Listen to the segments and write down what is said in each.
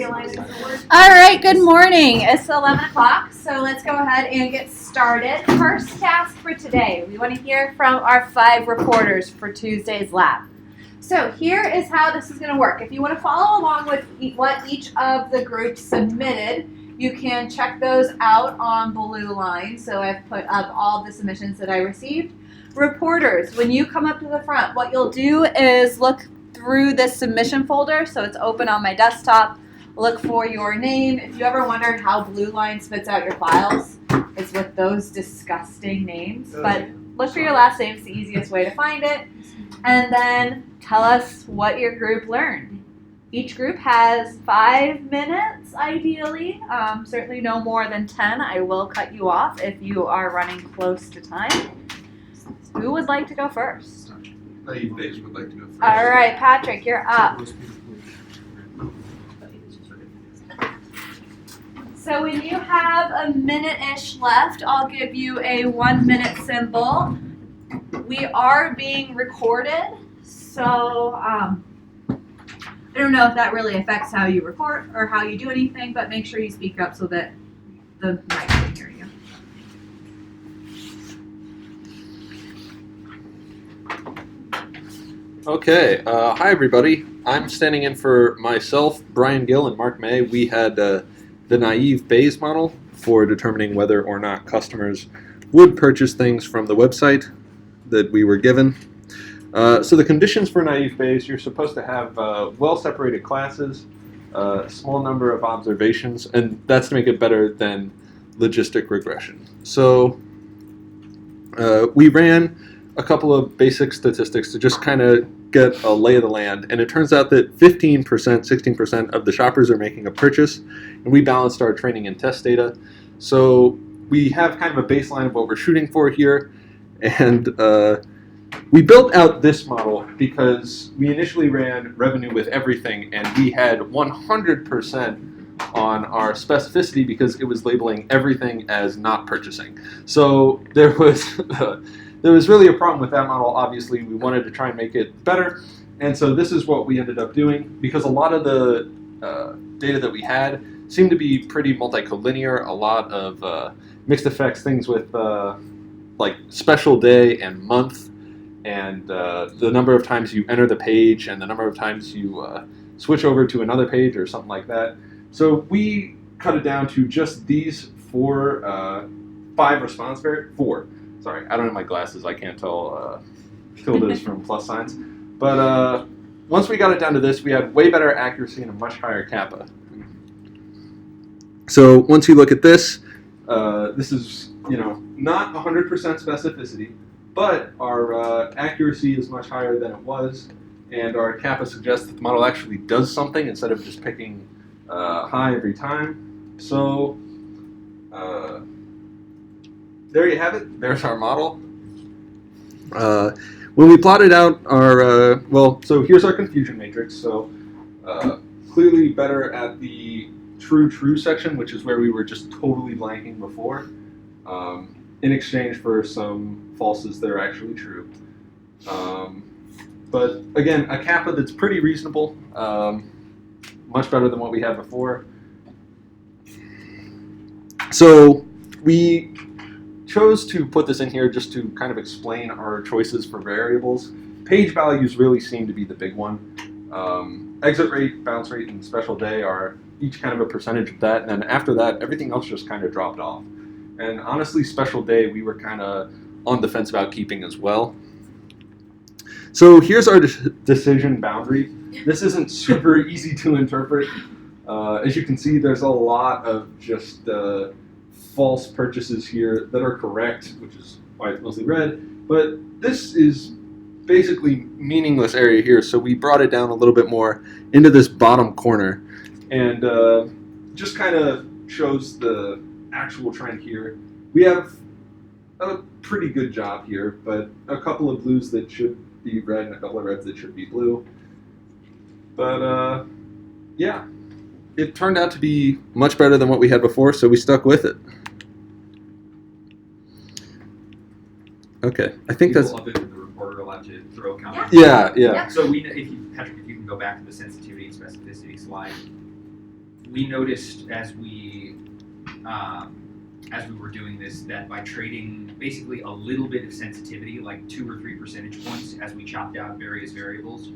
All right, good morning. It's 11 o'clock, so let's go ahead and get started. First task for today, we want to hear from our 5 reporters for Tuesday's lab. So here is how this is going to work. If you want to follow along with what each of the groups submitted, you can check those out on Blue Line. So I've put up all the submissions that I received. Reporters, when you come up to the front, what you'll do is look through this submission folder. So it's open on my desktop. Look for your name. If you ever wondered how Blue Line spits out your files, it's with those disgusting names. But look for your last name. It's the easiest way to find it. And then tell us what your group learned. Each group has 5 minutes, ideally. Certainly no more than 10. I will cut you off if you are running close to time. Who would like to go first? Naive Base would like to go first. All right, Patrick, you're up. So when you have a minute-ish left, I'll give you a 1-minute symbol. We are being recorded, so I don't know if that really affects how you record or how you do anything, but make sure you speak up so that the mic can hear you. Okay, hi everybody. I'm standing in for myself, Brian Gill, and Mark May. We had the naive Bayes model for determining whether or not customers would purchase things from the website that we were given. So the conditions for naive Bayes, you're supposed to have well-separated classes, a small number of observations, and that's to make it better than logistic regression. So we ran a couple of basic statistics to just kind of get a lay of the land, and it turns out that 15%, 16% of the shoppers are making a purchase, and we balanced our training and test data. So we have kind of a baseline of what we're shooting for here, and we built out this model because we initially ran revenue with everything, and we had 100% on our specificity because it was labeling everything as not purchasing. So there was really a problem with that model. Obviously, we wanted to try and make it better, and so this is what we ended up doing because a lot of the data that we had seemed to be pretty multicollinear, a lot of mixed effects, things with like special day and month, and the number of times you enter the page and the number of times you switch over to another page or something like that. So we cut it down to just these 5 response variables. 4. Sorry, I don't have my glasses. I can't tell tildes from plus signs. But once we got it down to this, we had way better accuracy and a much higher kappa. So once you look at this, this is not 100% specificity, but our accuracy is much higher than it was, and our kappa suggests that the model actually does something instead of just picking high every time. So there you have it. There's our model. When we plotted out our, so here's our confusion matrix. So clearly better at the true section, which is where we were just totally blanking before, in exchange for some falses that are actually true. But again, a kappa that's pretty reasonable, much better than what we had before. So we chose to put this in here just to kind of explain our choices for variables. Page values really seem to be the big one. Exit rate, bounce rate, and special day are each kind of a percentage of that, and then after that, everything else just kind of dropped off. And honestly, special day, we were kind of on the fence about keeping as well. So here's our decision boundary. This isn't super easy to interpret. As you can see, there's a lot of just false purchases here that are correct, which is why it's mostly red. But this is basically meaningless area here, so we brought it down a little bit more into this bottom corner, and just kind of shows the actual trend here. We have a pretty good job here, but a couple of blues that should be red and a couple of reds that should be blue. But yeah, it turned out to be much better than what we had before, so we stuck with it. Okay, I think that's. Up into the reporter allowed to throw comments. Yeah. So Patrick, if you can go back to the sensitivity and specificity slide. we noticed as we were doing this that by trading basically a little bit of sensitivity, like 2 or 3 percentage points, as we chopped out various variables,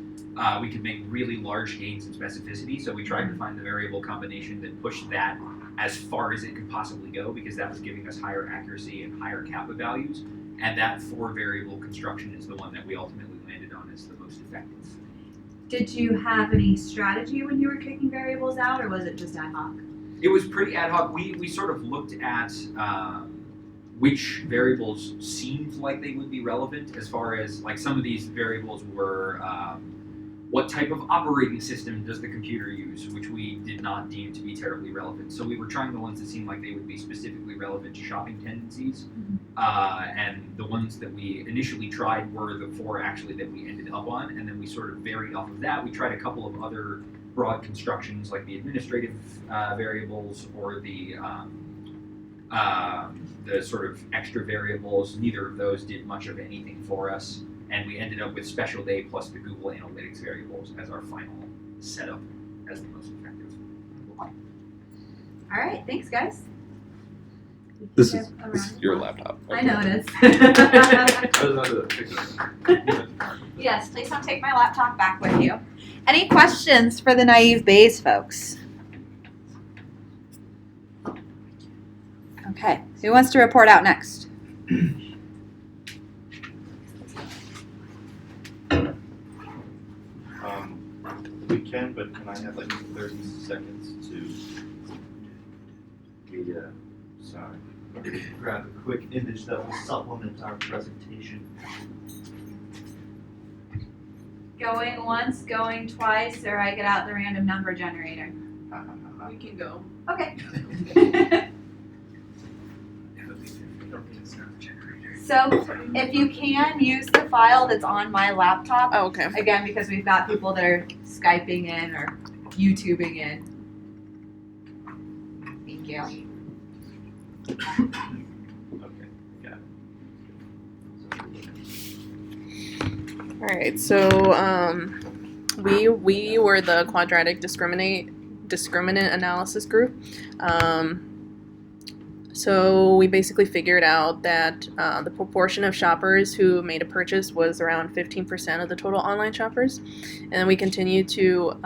we could make really large gains in specificity. So we tried to find the variable combination that pushed that as far as it could possibly go, because that was giving us higher accuracy and higher kappa values. And that 4-variable construction is the one that we ultimately landed on as the most effective. Did you have any strategy when you were kicking variables out, or was it just ad hoc? It was pretty ad hoc. We sort of looked at which variables seemed like they would be relevant, as far as like some of these variables were what type of operating system does the computer use, which we did not deem to be terribly relevant. So we were trying the ones that seemed like they would be specifically relevant to shopping tendencies. And the ones that we initially tried were the 4 actually that we ended up on, and then we sort of varied off of that. We tried a couple of other broad constructions like the administrative variables or the sort of extra variables. Neither of those did much of anything for us, and we ended up with special day plus the Google Analytics variables as our final setup as the most effective. All right, thanks guys. This is your laptop. I know it is. Yes, please don't take my laptop back with you. Any questions for the naive Bayes folks? Okay, who wants to report out next? We can, but can I have like 30 seconds to grab a quick image that will supplement our presentation? Going once, going twice, or I get out the random number generator? We can go. Okay. So if you can use the file that's on my laptop, Oh, okay. again, because we've got people that are Skyping in or YouTubing in. Thank you. Okay, got it. All right. So we were the quadratic discriminant analysis group. So we basically figured out that the proportion of shoppers who made a purchase was around 15% of the total online shoppers. And then we continued to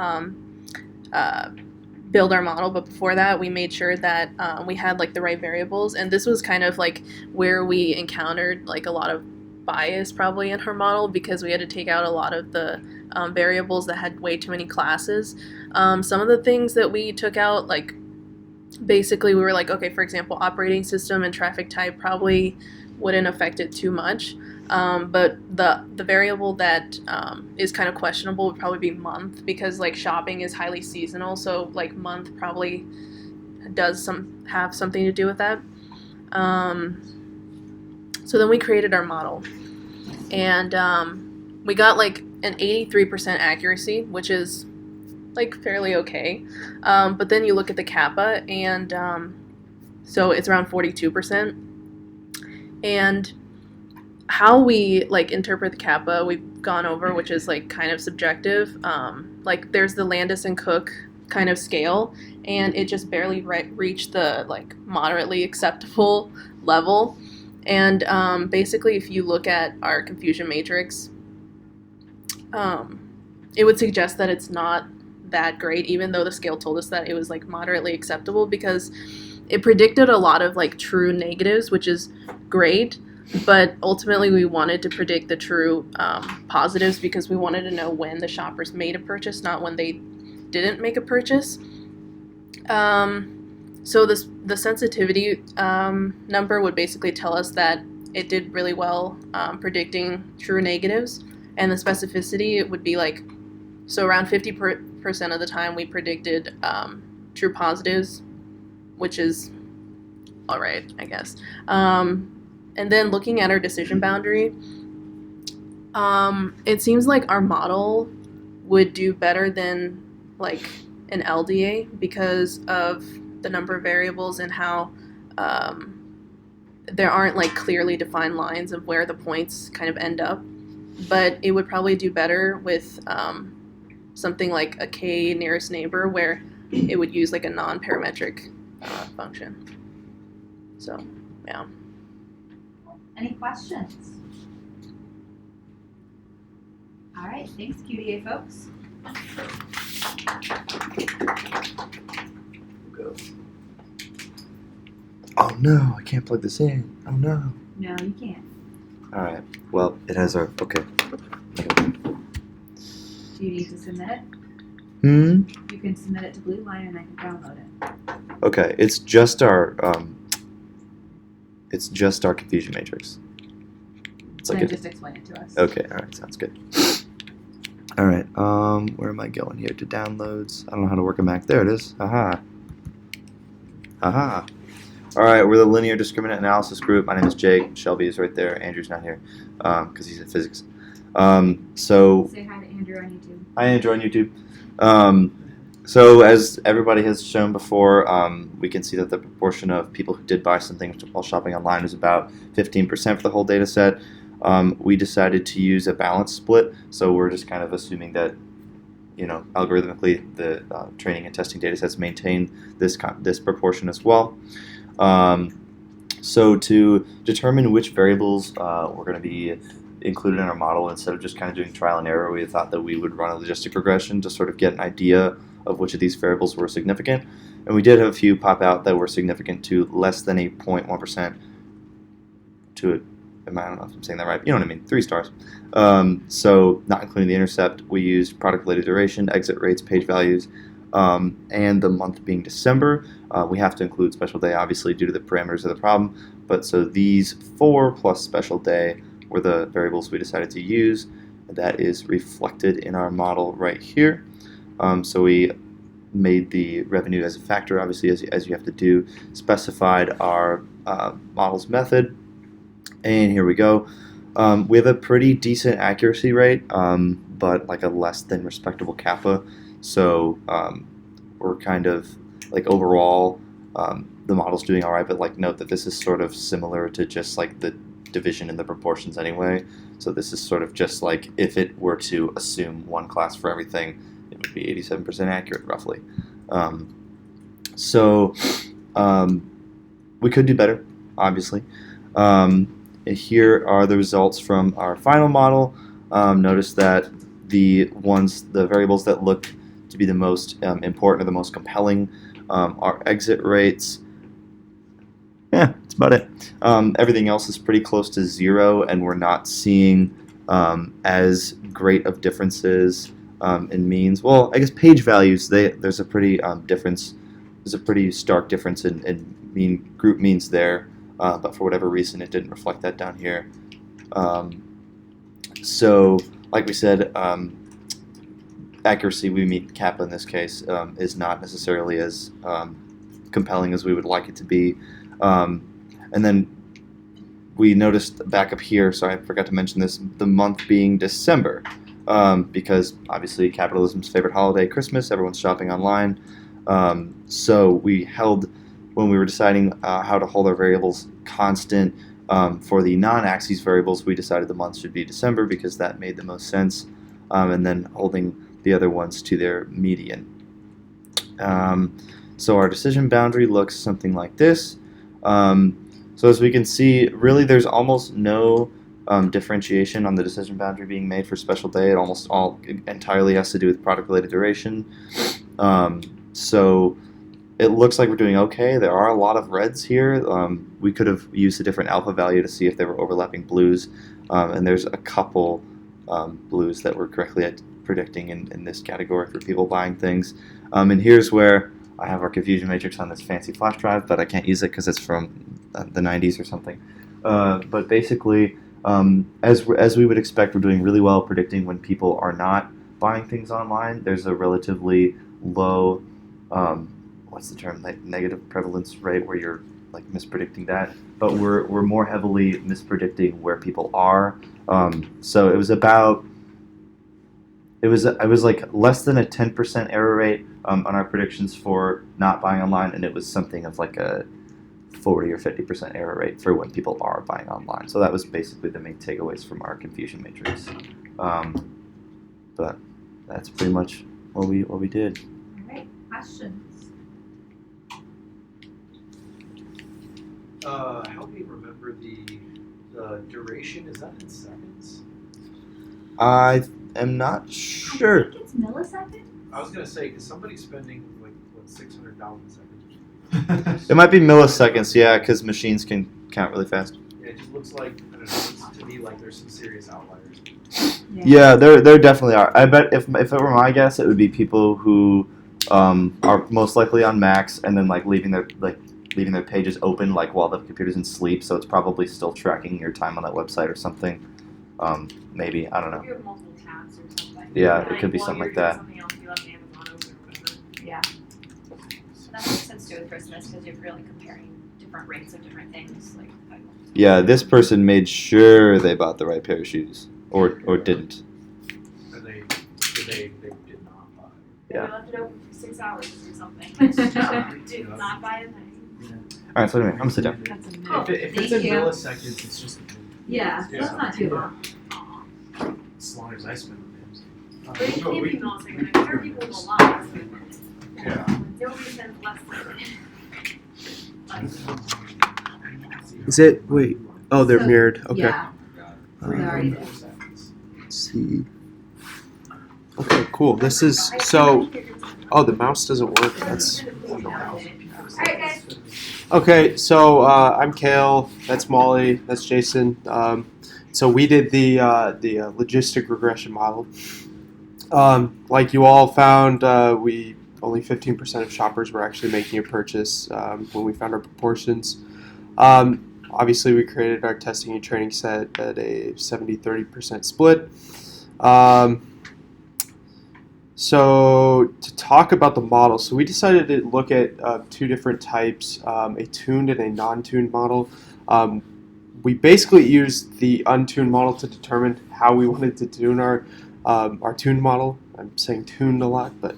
build our model, but before that we made sure that we had like the right variables. And this was kind of like where we encountered like a lot of bias probably in her model, because we had to take out a lot of the variables that had way too many classes. Some of the things that we took out, like basically we were like, okay, for example, operating system and traffic type probably wouldn't affect it too much, but the variable that is kind of questionable would probably be month, because like shopping is highly seasonal, so like month probably does have something to do with that. So then we created our model, and we got like an 83% accuracy, which is like fairly okay, but then you look at the kappa, and so it's around 42%. And how we like interpret the kappa we've gone over, which is like kind of subjective. Like there's the Landis and Cook kind of scale, and it just barely reached the like moderately acceptable level. And basically if you look at our confusion matrix, it would suggest that it's not that great, even though the scale told us that it was like moderately acceptable, because it predicted a lot of like true negatives, which is great, but ultimately we wanted to predict the true positives, because we wanted to know when the shoppers made a purchase, not when they didn't make a purchase. So the sensitivity number would basically tell us that it did really well predicting true negatives, and the specificity, it would be like, so around 50% of the time we predicted true positives, which is all right, I guess. And then looking at our decision boundary, it seems like our model would do better than like an LDA, because of the number of variables and how there aren't like clearly defined lines of where the points kind of end up. But it would probably do better with something like a K nearest neighbor, where it would use like a non-parametric function. So, yeah. Any questions? All right, thanks, QDA folks. Go. Oh no, I can't plug this in. Oh no. No, you can't. Alright, well, it has our. Okay. Do you need to submit it? Hmm? You can submit it to Blue Line and I can download it. Okay, it's just our. It's just our confusion matrix. It's like Then a. just explain it to us. Okay, alright, sounds good. Alright, where am I going here? To downloads. I don't know how to work a Mac. There it is. Aha. Aha. Alright, we're the linear discriminant analysis group. My name is Jake. Shelby is right there. Andrew's not here because he's in physics. So Say hi to Andrew on YouTube. hi, Andrew on YouTube. So as everybody has shown before, we can see that the proportion of people who did buy something while shopping online is about 15% for the whole data set. We decided to use a balanced split, so we're just kind of assuming that, you know, algorithmically the training and testing data sets maintain this proportion as well. So to determine which variables we're going to be included in our model, instead of just kind of doing trial and error, we thought that we would run a logistic regression to sort of get an idea of which of these variables were significant. And we did have a few pop out that were significant to less than a 0.1% to a, I don't know if I'm saying that right, but you know what I mean, 3 stars. So not including the intercept, we used product-related duration, exit rates, page values, and the month being December. We have to include special day, obviously, due to the parameters of the problem. But so these 4 plus special day were the variables we decided to use. That is reflected in our model right here. So we made the revenue as a factor, obviously, as you have to do, specified our model's method, and here we go. We have a pretty decent accuracy rate, but like a less than respectable kappa. So we're kind of like overall the model's doing all right, but like note that this is sort of similar to just like the division in the proportions anyway. So this is sort of just like if it were to assume one class for everything, it would be 87% accurate roughly. We could do better, obviously. Here are the results from our final model. Notice that the variables that look to be the most important or the most compelling are exit rates. Yeah, that's about it. Everything else is pretty close to 0, and we're not seeing as great of differences in means. Well, I guess page values, there's a pretty difference. There's a pretty stark difference in group means there, but for whatever reason, it didn't reflect that down here. So, like we said, accuracy, we mean kappa in this case, is not necessarily as compelling as we would like it to be. And then we noticed back up here, sorry, I forgot to mention this, the month being December, because obviously capitalism's favorite holiday, Christmas, everyone's shopping online. So we held, when we were deciding how to hold our variables constant for the non-axis variables, we decided the month should be December because that made the most sense, and then holding the other ones to their median. So our decision boundary looks something like this. So as we can see, really there's almost no differentiation on the decision boundary being made for special day. It almost all entirely has to do with product-related duration. So it looks like we're doing okay. There are a lot of reds here. We could have used a different alpha value to see if there were overlapping blues. And there's a couple blues that we're correctly predicting in this category for people buying things. And here's where I have our confusion matrix on this fancy flash drive, but I can't use it because it's from the 90s or something. But basically, as we would expect, we're doing really well predicting when people are not buying things online. There's a relatively low, what's the term, like negative prevalence rate where you're like mispredicting that. But we're more heavily mispredicting where people are. So it was about. It was like less than a 10% error rate on our predictions for not buying online, and it was something of like a 40 or 50% error rate for when people are buying online. So that was basically the main takeaways from our confusion matrix. But that's pretty much what we did. All right, questions? Help me remember the duration. Is that in seconds? I am not sure. I think it's millisecond. I was gonna say, because somebody's spending like what 600,000 seconds. It might be milliseconds, yeah, because machines can count really fast. Yeah, it just looks like I don't know. It's, to me, like there's some serious outliers. Yeah, there definitely are. I bet if it were my guess, it would be people who are most likely on Macs and then like leaving their pages open like while the computer's in sleep. So it's probably still tracking your time on that website or something. Maybe I don't know. You have multiple tabs or something. Yeah, Like, it could be while something you're like doing that. Something else, you left Amazon open or whatever. Yeah. That makes sense too with Christmas because you're really comparing different rates of different things. Like, Yeah, this person made sure they bought the right pair of shoes, or didn't. And they did not buy. Yeah. You left it open for 6 hours or something. Did not buy a thing. All right, so anyway, I'm gonna sit down. That's a Oh, If it's thank in you. milliseconds, it's just yeah, Yeah. that's not too long. as long as I spend on Amazon. But it can't be milliseconds. Like, there are people with a lot less than a minute. Yeah. Nobody spends less than a minute. Is it? Wait. Oh, they're So, mirrored. Okay. Yeah, Um, they already did. let's see. Okay, cool. This is so. Oh, the mouse doesn't work. That's. Alright, guys. Okay, so I'm Kale. That's Molly. That's Jason. So we did the logistic regression model. Like you all found, we only 15% of shoppers were actually making a purchase when we found our proportions. Obviously, we created our testing and training set at a 70-30% split. So to talk about the model, so we decided to look at two different types, a tuned and a non-tuned model. We basically used the untuned model to determine how we wanted to tune our tuned model. I'm saying tuned a lot, but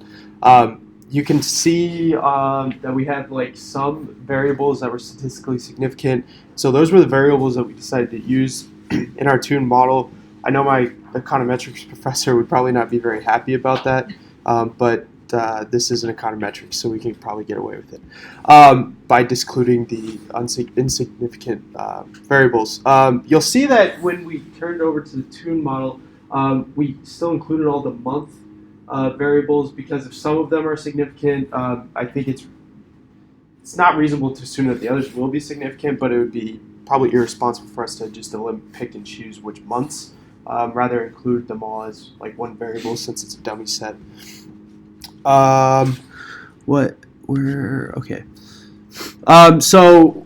you can see that we had like some variables that were statistically significant. So those were the variables that we decided to use in our tuned model. I know my econometrics professor would probably not be very happy about that, but this is an econometrics, so we can probably get away with it by discluding the insignificant variables. You'll see that when we turned over to the tuned model, we still included all the month variables because if some of them are significant, I think it's not reasonable to assume that the others will be significant, but it would be probably irresponsible for us to just pick and choose which months. Rather include them all as like one variable since it's a dummy set. Okay. So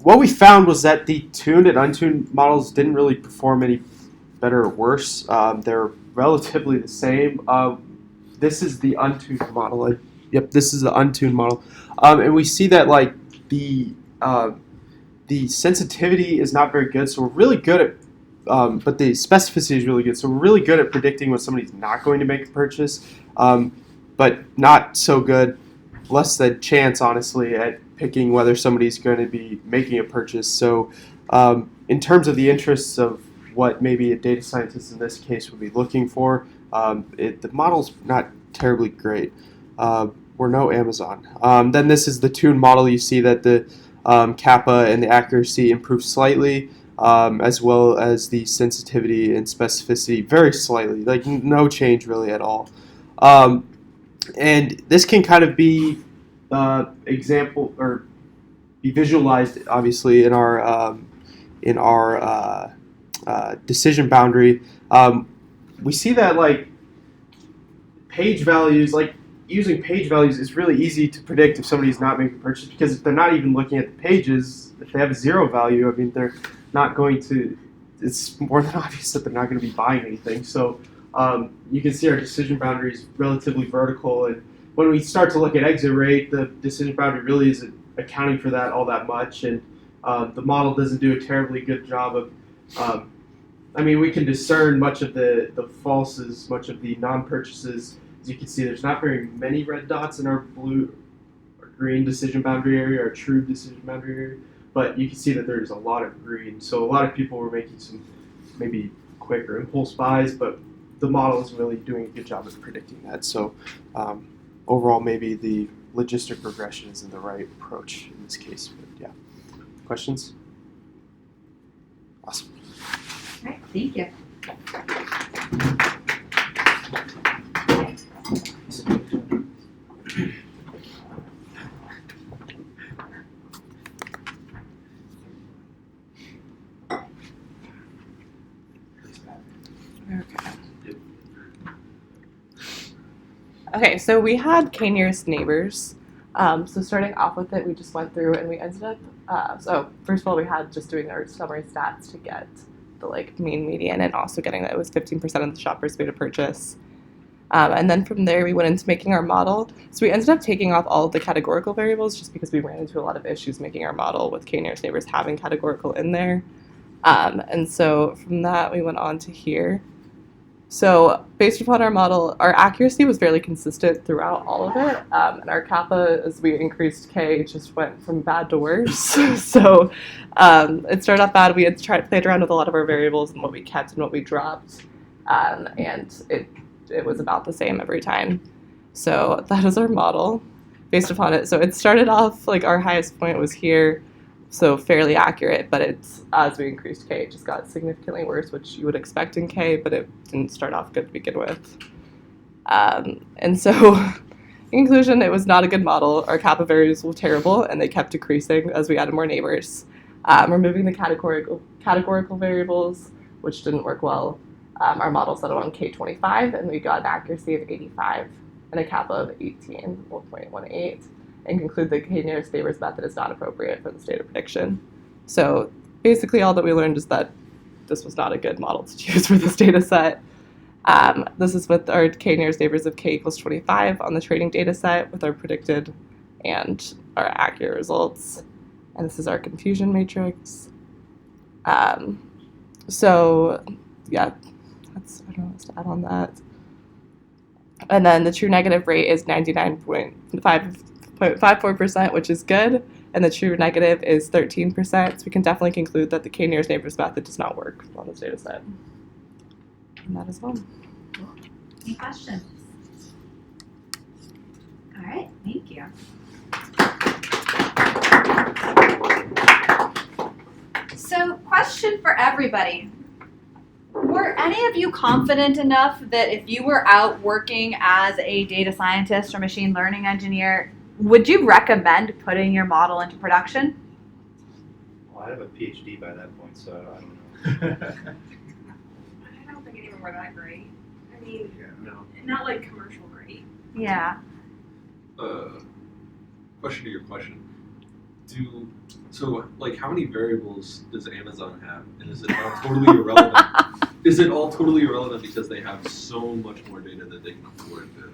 what we found was that the tuned and untuned models didn't really perform any better or worse. They're relatively the same. This is the untuned model. Yep, this is the untuned model, and we see that like the sensitivity is not very good. So we're really good at but the specificity is really good. So we're really good at predicting when somebody's not going to make a purchase, but not so good, less than chance, honestly, at picking whether somebody's going to be making a purchase. So in terms of the interests of what maybe a data scientist in this case would be looking for, the model's not terribly great. We're no Amazon. Then this is the tuned model. You see that the kappa and the accuracy improve slightly. As well as the sensitivity and specificity very slightly, like no change really at all. And this can kind of be example or be visualized obviously in our decision boundary. We see that like page values, like using page values is really easy to predict if somebody's not making a purchase because if they're not even looking at the pages, if they have a zero value, I mean they're not going to, it's more than obvious that they're not going to be buying anything. So you can see our decision boundary is relatively vertical. And when we start to look at exit rate, the decision boundary really isn't accounting for that all that much. And the model doesn't do a terribly good job of, we can discern much of the falses, much of the non-purchases. As you can see, there's not very many red dots in our blue or green decision boundary area, our true decision boundary area. But you can see that there's a lot of green. So a lot of people were making some maybe quick or impulse buys, but the model is really doing a good job of predicting that. So overall, maybe the logistic regression isn't the right approach in this case. But yeah. Questions? Awesome. All right, thank you. Okay, so we had K-nearest neighbors. So starting off with it, we just went through and we ended up. So first of all, we had just doing our summary stats to get the mean median, and also getting that it was 15% of the shoppers made a purchase. And then from there, we went into making our model. So we ended up taking off all of the categorical variables just because we ran into a lot of issues making our model with K-nearest neighbors having categorical in there. And so from that, we went on to here. So based upon our model, our accuracy was fairly consistent throughout all of it. And our kappa, as we increased K, just went from bad to worse. So it started off bad. We had played around with a lot of our variables and what we kept and what we dropped. And it was about the same every time. So that is our model based upon it. So it started off our highest point was here. So fairly accurate, but it's as we increased K, it just got significantly worse, which you would expect in K, but it didn't start off good to begin with. And so, in conclusion, it was not a good model. Our kappa values were terrible, and they kept decreasing as we added more neighbors. Removing the categorical variables, which didn't work well. Our model settled on K25, and we got an accuracy of 85 and a kappa of 1.18. And conclude the K-nearest neighbors method is not appropriate for this data prediction. So basically all that we learned is that this was not a good model to choose for this data set. This is with our K-nearest neighbors of K equals 25 on the training data set with our predicted and our accurate results. And this is our confusion matrix. So yeah, I don't know what to add on that. And then the true negative rate is 99.54%, which is good, and the true negative is 13%. So we can definitely conclude that the K-nearest neighbors method does not work on this data set. And that is all. Any questions? All right, thank you. So, question for everybody. Were any of you confident enough that if you were out working as a data scientist or machine learning engineer, would you recommend putting your model into production? Well, I have a PhD by that point, so I don't know. I don't think any of them were that great. I mean, No. not like commercial great. Yeah. Question to your question. How many variables does Amazon have? And is it all totally irrelevant? Is it all totally irrelevant because they have so much more data that they can afford to?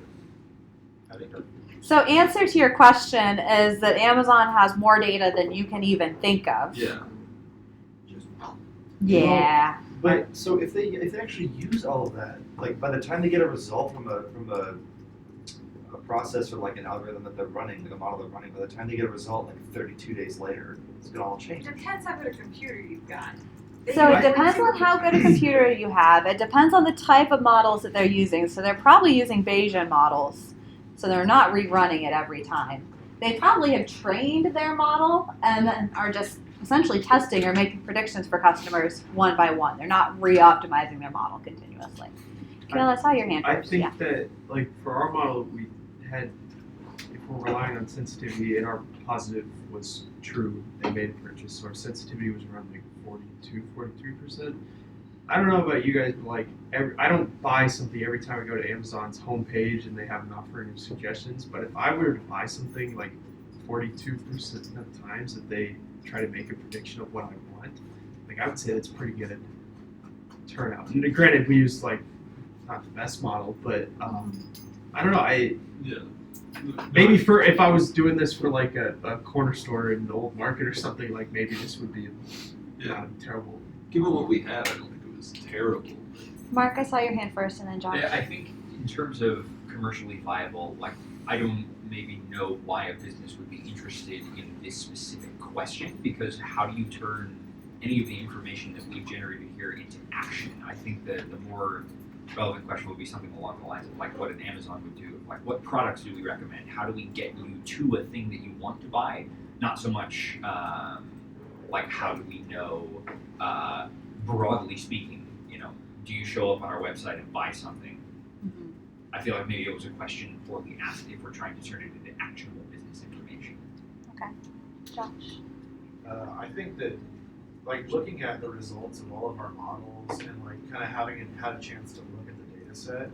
I think So answer to your question is that Amazon has more data than you can even think of. yeah. Yeah. But so if they actually use all of that, by the time they get a result from a process or an algorithm that they're running, a model they're running, by the time they get a result 32 days later, it's gonna all change. It depends how good a computer you've got. So it depends on how good a computer you have. It depends on the type of models that they're using. So they're probably using Bayesian models. So they're not rerunning it every time. They probably have trained their model and then are just essentially testing or making predictions for customers one by one. They're not re-optimizing their model continuously. Kayla, I saw your hand I first. think Yeah. that for our model, we had, if we're relying on sensitivity and our positive was true, they made a purchase, so our sensitivity was around 43%. I don't know about you guys, but I don't buy something every time I go to Amazon's homepage and they have an offering of suggestions. But if I were to buy something 42% of the times that they try to make a prediction of what I want, I would say that's pretty good turnout. And granted, we use not the best model, but I don't know. Maybe if I was doing this for a corner store in the old market or something, maybe this would be not terrible. Given what we had, I don't think it was terrible. Mark, I saw your hand first, and then Josh. Yeah, I think in terms of commercially viable, I don't maybe know why a business would be interested in this specific question, because how do you turn any of the information that we've generated here into action? I think that the more relevant question would be something along the lines of what an Amazon would do. What products do we recommend? How do we get you to a thing that you want to buy? Not so much like how do we know, broadly speaking, do you show up on our website and buy something? Mhm. I feel like maybe it was a question poorly asked if we're trying to turn it into actionable business information. Josh. I think that, like, looking at the results of all of our models and like kind of having had a chance to look at the data set,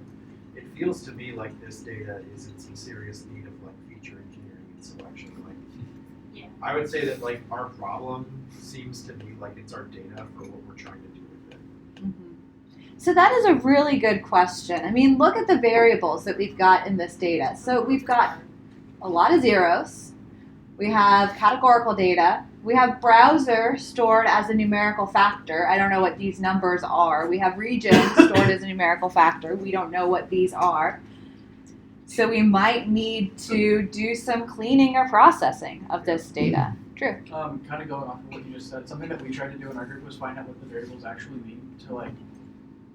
it feels to me like this data is in some serious need of like feature engineering and selection. Like, Yeah. I would say that like our problem seems to be like it's our data for what we're trying to do with it. So that is a really good question. I mean, look at the variables that we've got in this data. So we've got a lot of zeros. We have categorical data. We have browser stored as a numerical factor. I don't know what these numbers are. We have region stored as a numerical factor. We don't know what these are. So we might need to do some cleaning or processing of this data. Drew. Kind of going off of what you just said, something that we tried to do in our group was find out what the variables actually mean to like,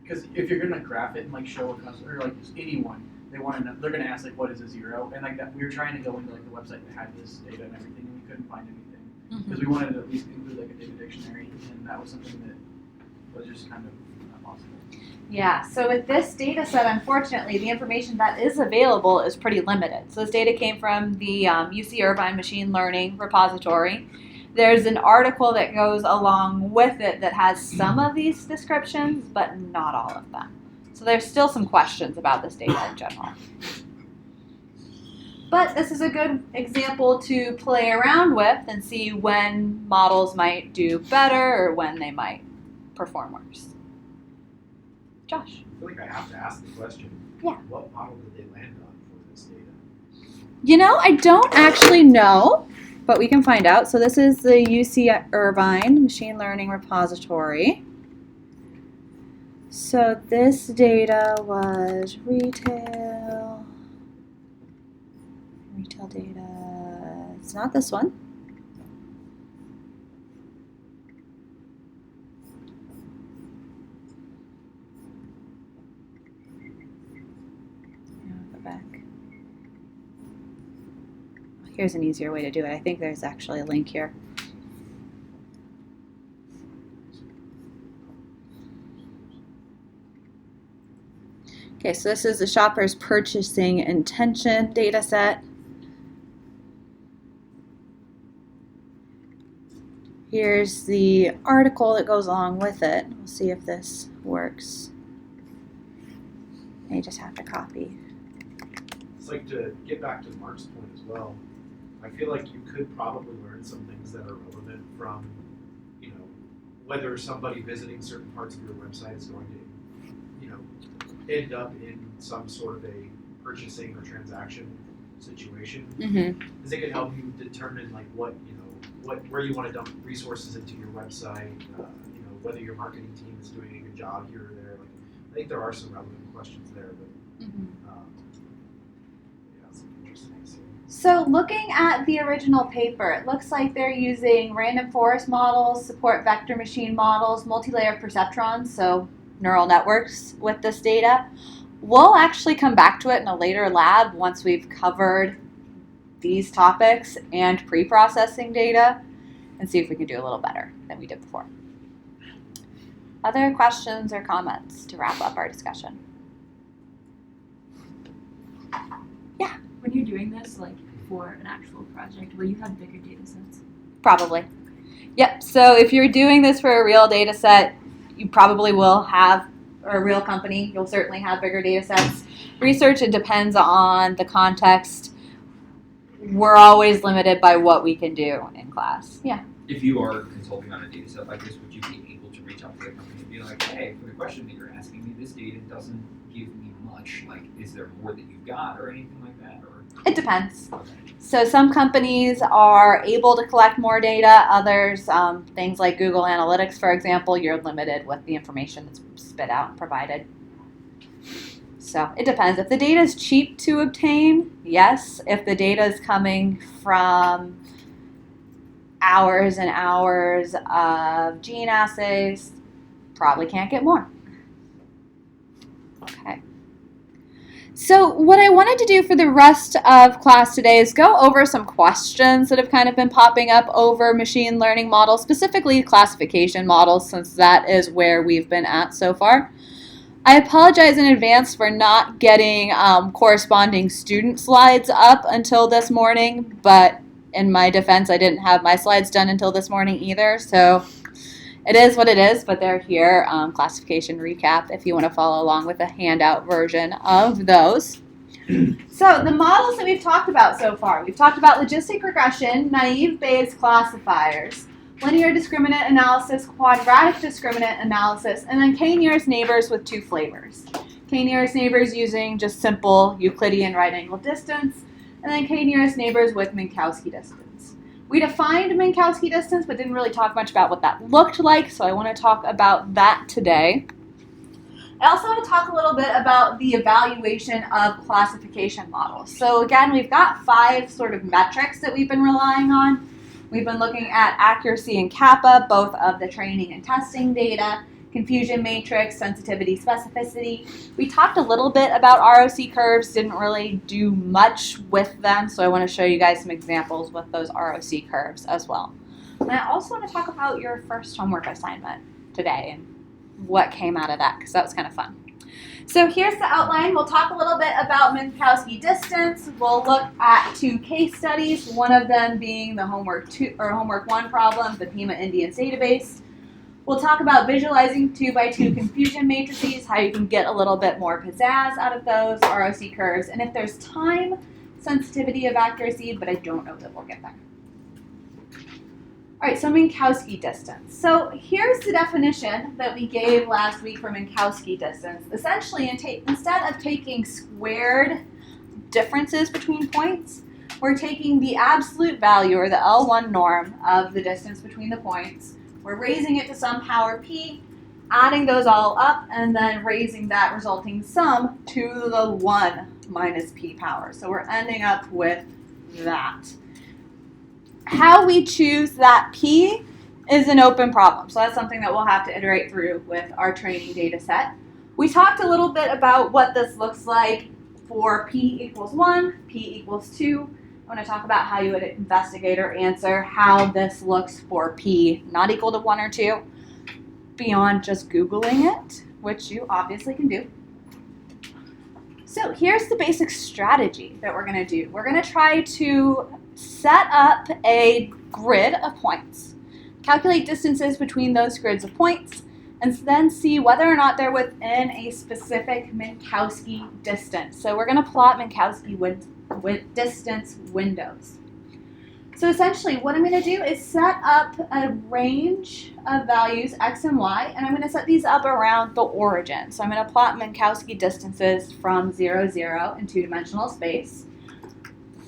because if you're gonna graph it and like show a customer, or like just anyone, they want to know, they're gonna ask like what is a zero, and like that we were trying to go into like the website that had this data and everything, and we couldn't find anything because we wanted to at least include like a data dictionary, and that was something that was just kind of not possible. Yeah, so with this data set, unfortunately, the information that is available is pretty limited. So this data came from the UC Irvine Machine Learning repository. There's an article that goes along with it that has some of these descriptions, but not all of them. So there's still some questions about this data in general. But this is a good example to play around with and see when models might do better or when they might perform worse. Josh. I feel like I have to ask the question. Yeah. What model did they land on for this data? You know, I don't actually know, but we can find out. So this is the UC Irvine Machine Learning Repository. So this data was retail data. It's not this one. Go back. Here's an easier way to do it. I think there's actually a link here. Okay, so this is the shopper's purchasing intention data set. Here's the article that goes along with it. We'll see if this works. You just have to copy. It's like, to get back to Mark's point as well, I feel like you could probably learn some things that are relevant from, whether somebody visiting certain parts of your website is going to, end up in some sort of a purchasing or transaction situation. Because it can help you determine like where you want to dump resources into your website, whether your marketing team is doing a good job here or there. Like, I think there are some relevant questions there, but it's interesting to see. So looking at the original paper, it looks like they're using random forest models, support vector machine models, multi-layer perceptrons, so neural networks with this data. We'll actually come back to it in a later lab once we've covered these topics and pre-processing data and see if we can do a little better than we did before. Other questions or comments to wrap up our discussion? Yeah. When you're doing this, like for an actual project, will you have bigger data sets? Probably. Yep, so if you're doing this for a real data set, you probably will have, or a real company, you'll certainly have bigger data sets. Research, it depends on the context. We're always limited by what we can do in class. Yeah. If you are consulting on a data set like this, would you be able to reach out to the company and be like, hey, for the question that you're asking me, this data doesn't give me much. Like, is there more that you've got or anything like that? Or It depends. So some companies are able to collect more data. Others, things like Google Analytics, for example, you're limited with the information that's spit out and provided. So it depends. If the data is cheap to obtain, yes. If the data is coming from hours and hours of gene assays, probably can't get more. Okay. So what I wanted to do for the rest of class today is go over some questions that have kind of been popping up over machine learning models, specifically classification models, since that is where we've been at so far. I apologize in advance for not getting corresponding student slides up until this morning, but in my defense, I didn't have my slides done until this morning either, so it is what it is, but they're here, classification recap, if you want to follow along with a handout version of those. So the models that we've talked about so far, we've talked about logistic regression, naive Bayes classifiers, linear discriminant analysis, quadratic discriminant analysis, and then k-nearest neighbors with two flavors. K-nearest neighbors using just simple Euclidean right angle distance, and then k-nearest neighbors with Minkowski distance. We defined Minkowski distance, but didn't really talk much about what that looked like, so I want to talk about that today. I also want to talk a little bit about the evaluation of classification models. So again, we've got 5 sort of metrics that we've been relying on. We've been looking at accuracy and kappa, both of the training and testing data, confusion matrix, sensitivity, specificity. We talked a little bit about ROC curves, didn't really do much with them, so I want to show you guys some examples with those ROC curves as well. And I also want to talk about your first homework assignment today and what came out of that, because that was kind of fun. So here's the outline. We'll talk a little bit about Minkowski distance. We'll look at 2 case studies, one of them being the homework 1 problem, the Pima Indians database. We'll talk about visualizing 2x2 confusion matrices, how you can get a little bit more pizzazz out of those ROC curves, and if there's time, sensitivity of accuracy, but I don't know that we'll get there. All right, so Minkowski distance. So here's the definition that we gave last week for Minkowski distance. Essentially, instead of taking squared differences between points, we're taking the absolute value, or the L1 norm, of the distance between the points. We're raising it to some power p, adding those all up, and then raising that resulting sum to the 1 minus p power. So we're ending up with that. How we choose that p is an open problem. So that's something that we'll have to iterate through with our training data set. We talked a little bit about what this looks like for p equals 1, p equals 2. I want to talk about how you would investigate or answer how this looks for p not equal to 1 or 2, beyond just Googling it, which you obviously can do. So here's the basic strategy that we're going to do. We're going to try to set up a grid of points, calculate distances between those grids of points, and then see whether or not they're within a specific Minkowski distance. So we're going to plot Minkowski with distance windows. So essentially what I'm going to do is set up a range of values x and y, and I'm going to set these up around the origin. So I'm going to plot Minkowski distances from 0, 0 in 2-dimensional space.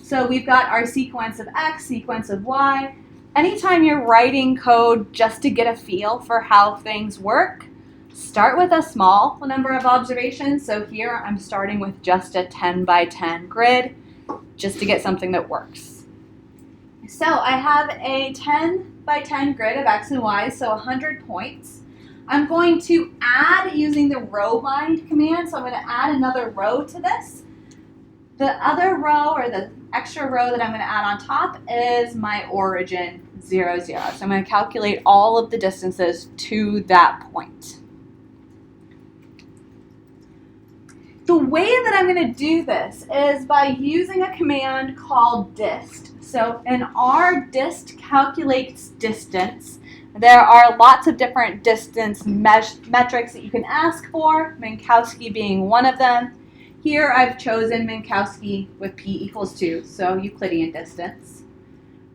So we've got our sequence of x, sequence of y. Anytime you're writing code just to get a feel for how things work, start with a small number of observations. So here I'm starting with just a 10 by 10 grid, just to get something that works. So I have a 10 by 10 grid of x and y, so 100 points. I'm going to add using the row bind command, so I'm going to add another row to this. The other row, or the extra row that I'm going to add on top, is my origin 0, 0. So I'm going to calculate all of the distances to that point. The way that I'm going to do this is by using a command called dist. So in R, dist calculates distance. There are lots of different distance metrics that you can ask for, Minkowski being one of them. Here I've chosen Minkowski with p equals 2, so Euclidean distance.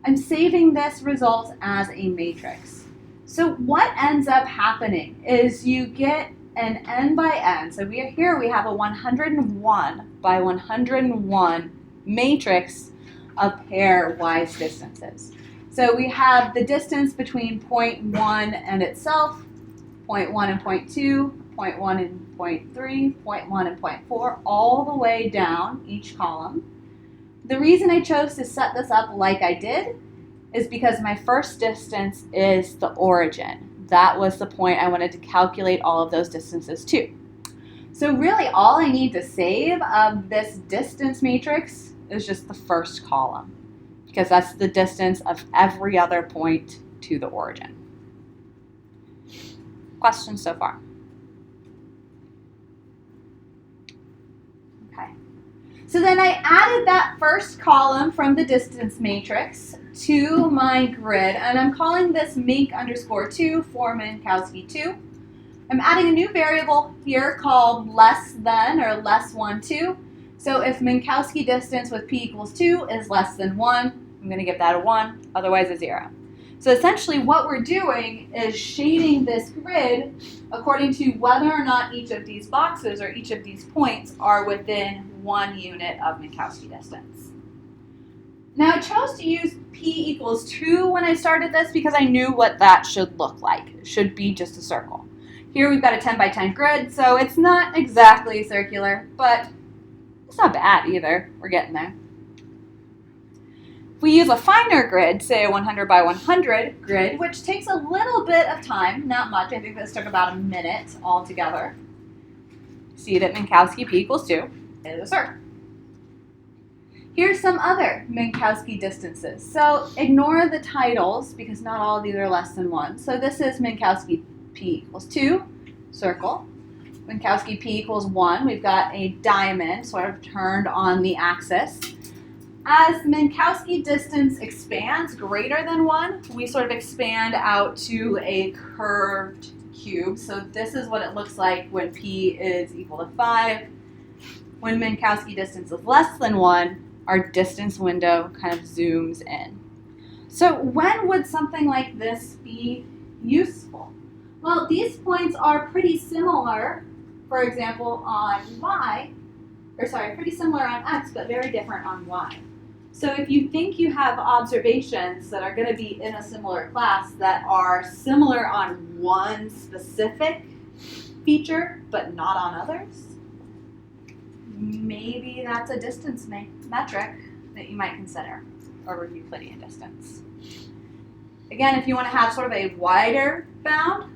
I'm saving this result as a matrix. So what ends up happening is you get an n by n. So here we have a 101 by 101 matrix of pairwise distances. So we have the distance between point 1 and itself, point 1 and point 2, point 1 and point 3, point 1 and point 4, all the way down each column. The reason I chose to set this up like I did is because my first distance is the origin. That was the point I wanted to calculate all of those distances to. So really all I need to save of this distance matrix is just the first column, because that's the distance of every other point to the origin. Questions so far? Okay. So then I added that first column from the distance matrix to my grid, and I'm calling this Mink_2 for Minkowski 2. I'm adding a new variable here called less than, or less 1, 2. So if Minkowski distance with p equals 2 is less than 1, I'm going to give that a 1, otherwise a 0. So essentially what we're doing is shading this grid according to whether or not each of these boxes or each of these points are within 1 unit of Minkowski distance. Now I chose to use p equals 2 when I started this because I knew what that should look like. It should be just a circle. Here we've got a 10 by 10 grid, so it's not exactly circular, but it's not bad either. We're getting there. If we use a finer grid, say a 100 by 100 grid, which takes a little bit of time, not much, I think this took about a minute altogether, see that Minkowski p equals 2 is a circle. Here's some other Minkowski distances. So ignore the titles because not all of these are less than 1. So this is Minkowski p equals 2, circle. Minkowski p equals 1, we've got a diamond sort of turned on the axis. As Minkowski distance expands greater than 1, we sort of expand out to a curved cube. So this is what it looks like when p is equal to 5. When Minkowski distance is less than 1, our distance window kind of zooms in. So when would something like this be useful? Well, these points are pretty similar, for example, on y, pretty similar on x, but very different on y. So if you think you have observations that are going to be in a similar class that are similar on one specific feature, but not on others, maybe that's a distance metric that you might consider over Euclidean distance. Again, if you want to have sort of a wider bound,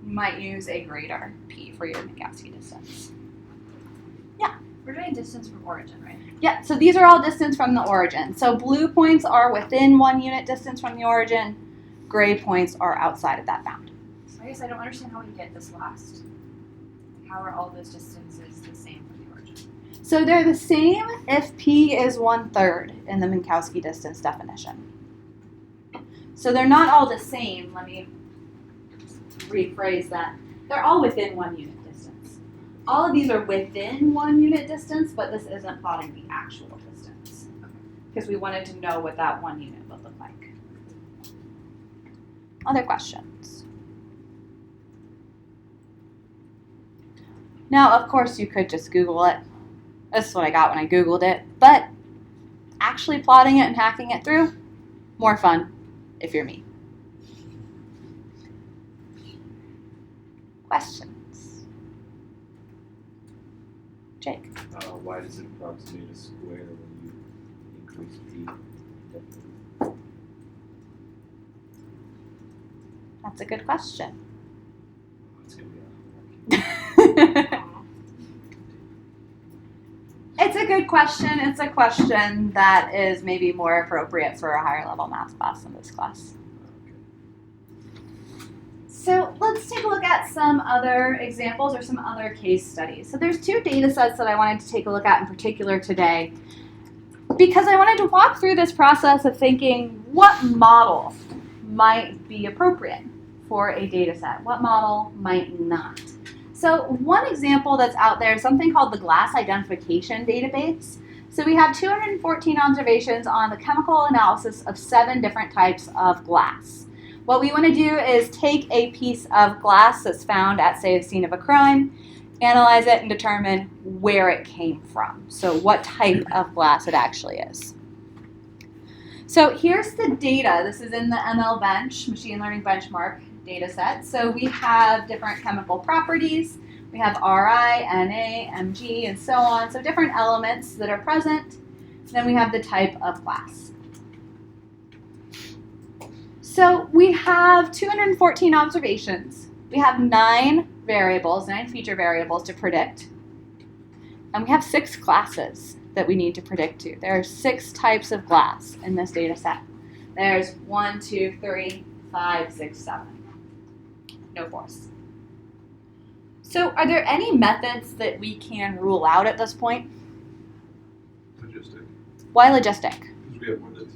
you might use a greater p for your Minkowski distance. Yeah? We're doing distance from origin, right? Yeah, so these are all distance from the origin. So blue points are within 1 unit distance from the origin. Gray points are outside of that bound. So I guess I don't understand how we get this last. How are all those distances the same from the origin? So they're the same if p is 1/3 in the Minkowski distance definition. So they're not all the same. Let me rephrase that. They're all within 1 unit distance. All of these are within 1 unit distance, but this isn't plotting the actual distance because we wanted to know what that 1 unit would look like. Other questions? Now, of course, you could just Google it. This is what I got when I Googled it, but actually plotting it and hacking it through, more fun if you're me. Questions? Jake? Why does it approximate a square when you increase p? That's a good question. It's going to be It's a good question. It's a question that is maybe more appropriate for a higher level math class than this class. So let's take a look at some other examples or some other case studies. So there's 2 data sets that I wanted to take a look at in particular today because I wanted to walk through this process of thinking what model might be appropriate for a data set, what model might not. So one example that's out there is something called the Glass Identification Database. So we have 214 observations on the chemical analysis of 7 different types of glass. What we want to do is take a piece of glass that's found at, say, a scene of a crime, analyze it, and determine where it came from. So what type of glass it actually is. So here's the data. This is in the ML Bench, Machine Learning Benchmark data set. So we have different chemical properties. We have Ri, Na, Mg, and so on. So different elements that are present. Then we have the type of glass. So we have 214 observations. We have 9 variables, 9 feature variables to predict. And we have 6 classes that we need to predict to. There are 6 types of glass in this data set. There's 1, 2, 3, 5, 6, 7. No force. So are there any methods that we can rule out at this point? Logistic. Why logistic? Because we have 1 to 2.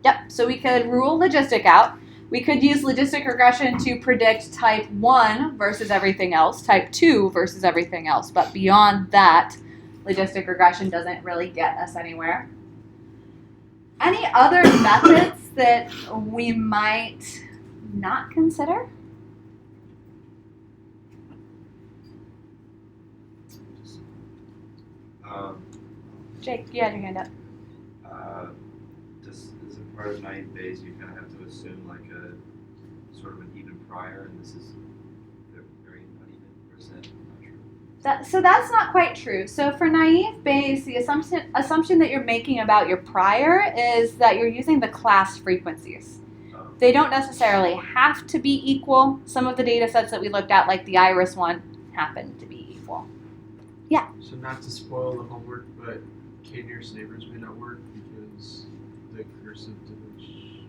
Yep, so we could rule logistic out. We could use logistic regression to predict type 1 versus everything else, type 2 versus everything else. But beyond that, logistic regression doesn't really get us anywhere. Any other methods that we might not consider? Jake, you had your hand up. Is it part of naive Bayes? You kind of have to assume like a sort of an even prior, and this is very uneven percent. Not true. So that's not quite true. So for naive Bayes, the assumption that you're making about your prior is that you're using the class frequencies. They don't necessarily have to be equal. Some of the data sets that we looked at, like the iris one, happen to be equal. Yeah. So not to spoil the homework, but k-nearest neighbors may not work because the cursive dimensionality.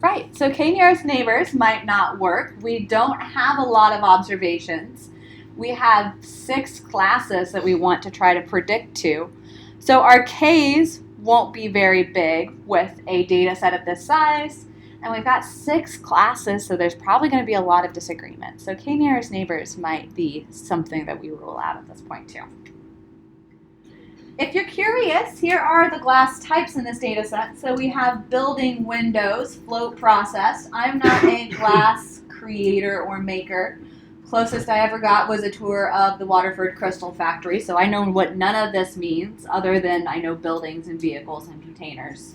Right. So k-nearest neighbors might not work. We don't have a lot of observations. We have 6 classes that we want to try to predict to. So our k's won't be very big with a data set of this size. And we've got 6 classes, so there's probably going to be a lot of disagreement. So k-nearest neighbors might be something that we rule out at this point too. If you're curious, here are the glass types in this data set. So we have building windows, float processed. I'm not a glass creator or maker. Closest I ever got was a tour of the Waterford Crystal Factory, so I know what none of this means other than I know buildings and vehicles and containers.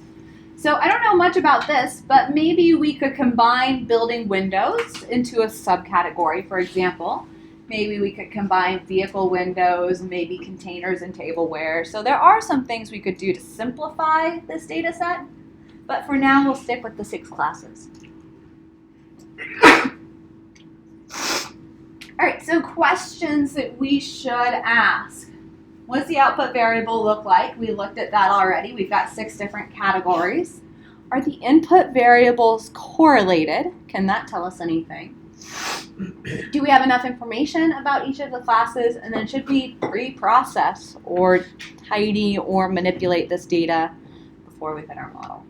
So I don't know much about this, but maybe we could combine building windows into a subcategory. For example, maybe we could combine vehicle windows, maybe containers and tableware. So there are some things we could do to simplify this data set, but for now we'll stick with the 6 classes. All right, so questions that we should ask. What does the output variable look like? We looked at that already. We've got 6 different categories. Are the input variables correlated? Can that tell us anything? Do we have enough information about each of the classes? And then should we pre-process or tidy or manipulate this data before we fit our model?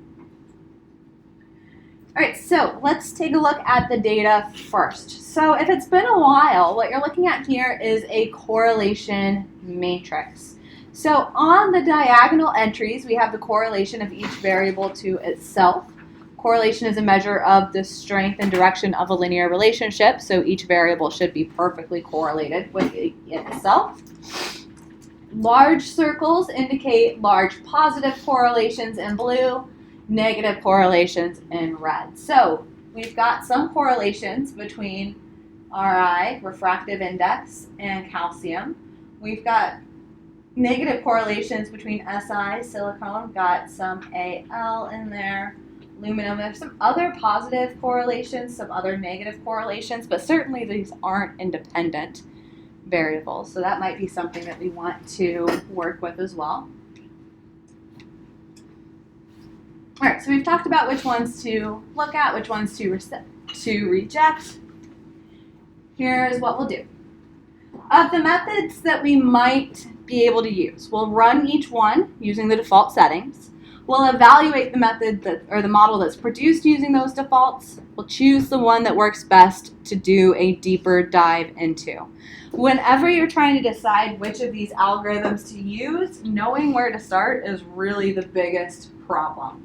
All right, so let's take a look at the data first. So if it's been a while, what you're looking at here is a correlation matrix. So on the diagonal entries, we have the correlation of each variable to itself. Correlation is a measure of the strength and direction of a linear relationship, so each variable should be perfectly correlated with itself. Large circles indicate large positive correlations in blue, negative correlations in red. So we've got some correlations between Ri, refractive index, and calcium. We've got negative correlations between Si, silicone, got some Al in there, aluminum. There's some other positive correlations, some other negative correlations, but certainly these aren't independent variables. So that might be something that we want to work with as well. All right, so we've talked about which ones to look at, which ones to reject. Here's what we'll do. Of the methods that we might be able to use, we'll run each one using the default settings. We'll evaluate the method or the model that's produced using those defaults. We'll choose the one that works best to do a deeper dive into. Whenever you're trying to decide which of these algorithms to use, knowing where to start is really the biggest problem.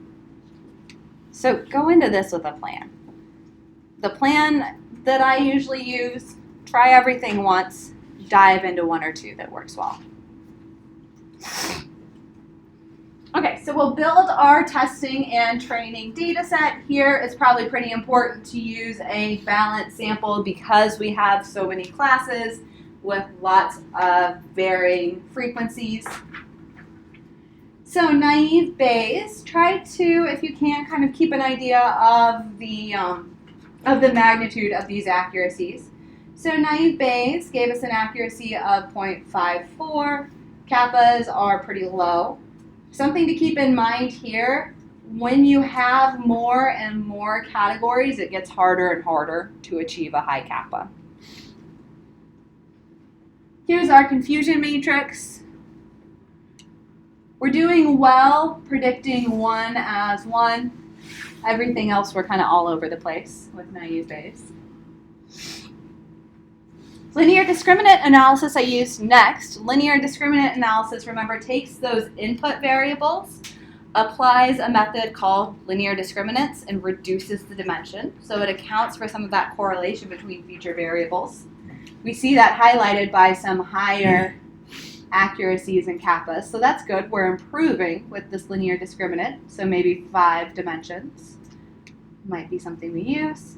So go into this with a plan. The plan that I usually use, try everything once, dive into 1 or 2 that works well. Okay, so we'll build our testing and training data set. Here it's probably pretty important to use a balanced sample because we have so many classes with lots of varying frequencies. So naive Bayes, try to, if you can, kind of keep an idea of the of the magnitude of these accuracies. So naive Bayes gave us an accuracy of 0.54. Kappas are pretty low. Something to keep in mind here, when you have more and more categories, it gets harder and harder to achieve a high kappa. Here's our confusion matrix. We're doing well predicting 1 as 1. Everything else we're kind of all over the place with naive Bayes. Linear discriminant analysis I used next. Linear discriminant analysis, remember, takes those input variables, applies a method called linear discriminants, and reduces the dimension. So it accounts for some of that correlation between feature variables. We see that highlighted by some higher accuracies and kappas. So that's good. We're improving with this linear discriminant. So maybe 5 dimensions might be something we use.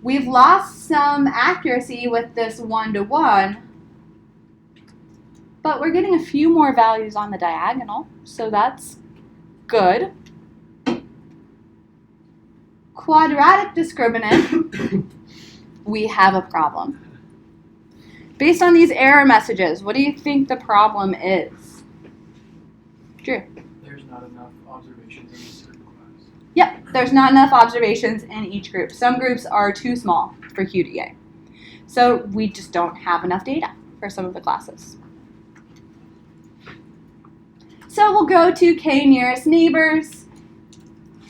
We've lost some accuracy with this 1-to-1, but we're getting a few more values on the diagonal, so that's good. Quadratic discriminant, we have a problem. Based on these error messages, what do you think the problem is? Drew? There's not enough observations in this group class. Yep, there's not enough observations in each group. Some groups are too small for QDA. So we just don't have enough data for some of the classes. So we'll go to K nearest neighbors.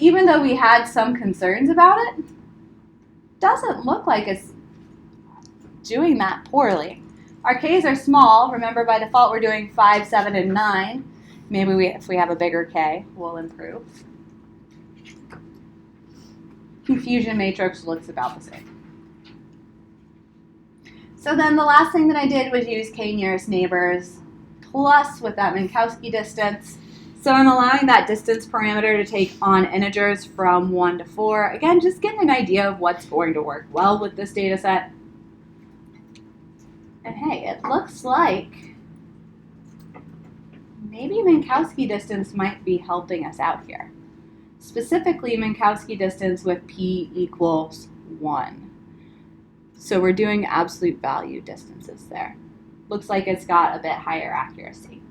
Even though we had some concerns about it, doesn't look like it's doing that poorly. Our K's are small. Remember, by default, we're doing 5, 7, and 9. Maybe if we have a bigger K, we'll improve. Confusion matrix looks about the same. So then the last thing that I did was use K nearest neighbors plus with that Minkowski distance. So I'm allowing that distance parameter to take on integers from 1 to 4. Again, just getting an idea of what's going to work well with this data set. And hey, it looks like maybe Minkowski distance might be helping us out here. Specifically, Minkowski distance with p equals 1. So we're doing absolute value distances there. Looks like it's got a bit higher accuracy.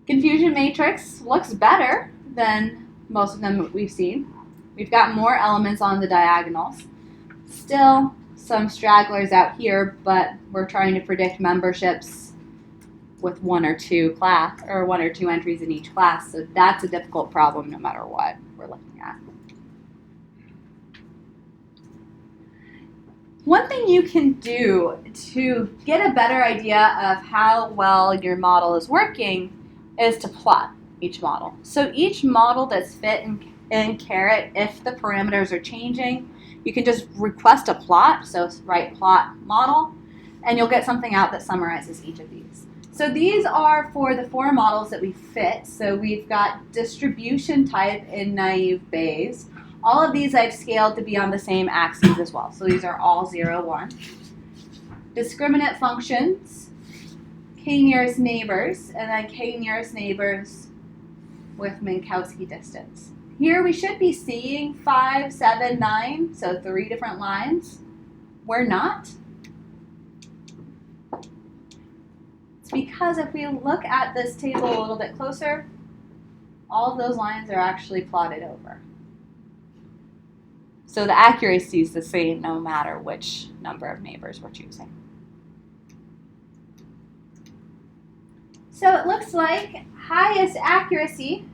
Confusion matrix looks better than most of them we've seen. We've got more elements on the diagonals. Still some stragglers out here, but we're trying to predict memberships with 1 or 2 entries in each class. So that's a difficult problem no matter what we're looking at. One thing you can do to get a better idea of how well your model is working is to plot each model. So each model that's fit in caret, if the parameters are changing, you can just request a plot, so write plot model, and you'll get something out that summarizes each of these. So these are for the 4 models that we fit. So we've got distribution type in naive Bayes. All of these I've scaled to be on the same axes as well. So these are all 0, 1. Discriminant functions, K nearest neighbors, and then K nearest neighbors with Minkowski distance. Here we should be seeing 5, 7, 9, so 3 different lines. We're not. It's because if we look at this table a little bit closer, all of those lines are actually plotted over. So the accuracy is the same no matter which number of neighbors we're choosing. So it looks like highest accuracy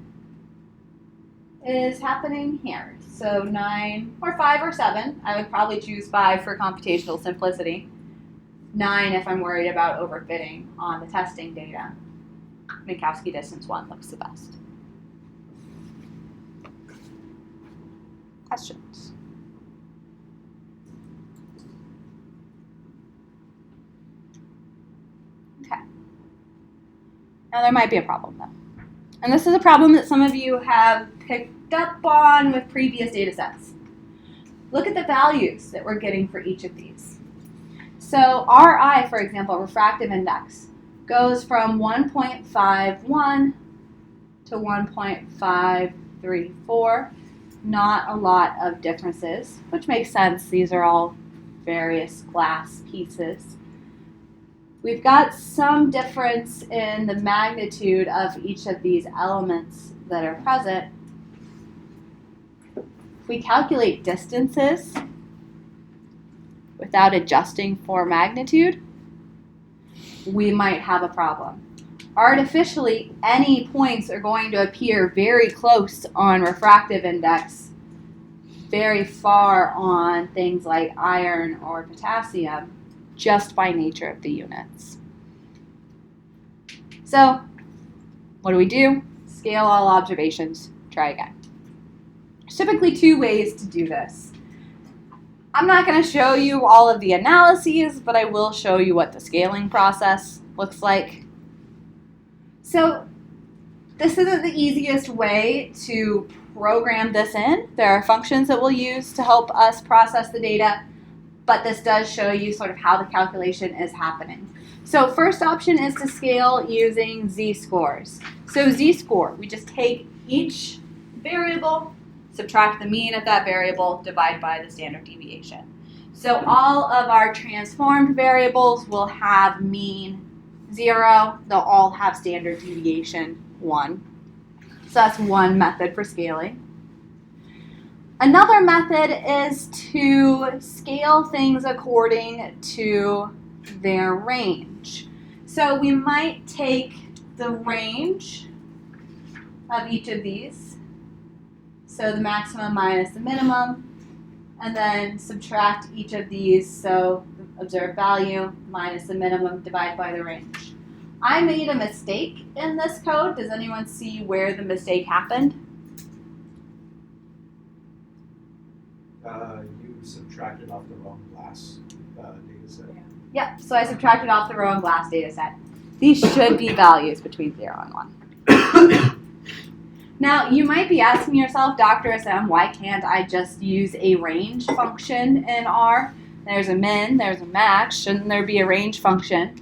is happening here. So 9 or 5 or 7. I would probably choose 5 for computational simplicity. 9 if I'm worried about overfitting on the testing data. Minkowski distance 1 looks the best. Questions? Okay. Now there might be a problem though. And this is a problem that some of you have picked up on with previous data sets. Look at the values that we're getting for each of these. So RI, for example, refractive index, goes from 1.51 to 1.534. Not a lot of differences, which makes sense. These are all various glass pieces. We've got some difference in the magnitude of each of these elements that are present. If we calculate distances without adjusting for magnitude, we might have a problem. Artificially, any points are going to appear very close on refractive index, very far on things like iron or potassium, just by nature of the units. So, what do? Scale all observations, try again. There's typically two ways to do this. I'm not going to show you all of the analyses, but I will show you what the scaling process looks like. So, this isn't the easiest way to program this in. There are functions that we'll use to help us process the data, but this does show you sort of how the calculation is happening. So first option is to scale using z-scores. So z-score, we just take each variable, subtract the mean of that variable, divide by the standard deviation. So all of our transformed variables will have mean 0. They'll all have standard deviation 1. So that's one method for scaling. Another method is to scale things according to their range. So we might take the range of each of these, so the maximum minus the minimum, and then subtract each of these, so the observed value minus the minimum divided by the range. I made a mistake in this code. Does anyone see where the mistake happened? You subtracted off the wrong glass data set. Yep, so I subtracted off the row and glass data set. These should be values between 0 and 1. Now, you might be asking yourself, Dr. SM, why can't I just use a range function in R? There's a min, there's a max. Shouldn't there be a range function?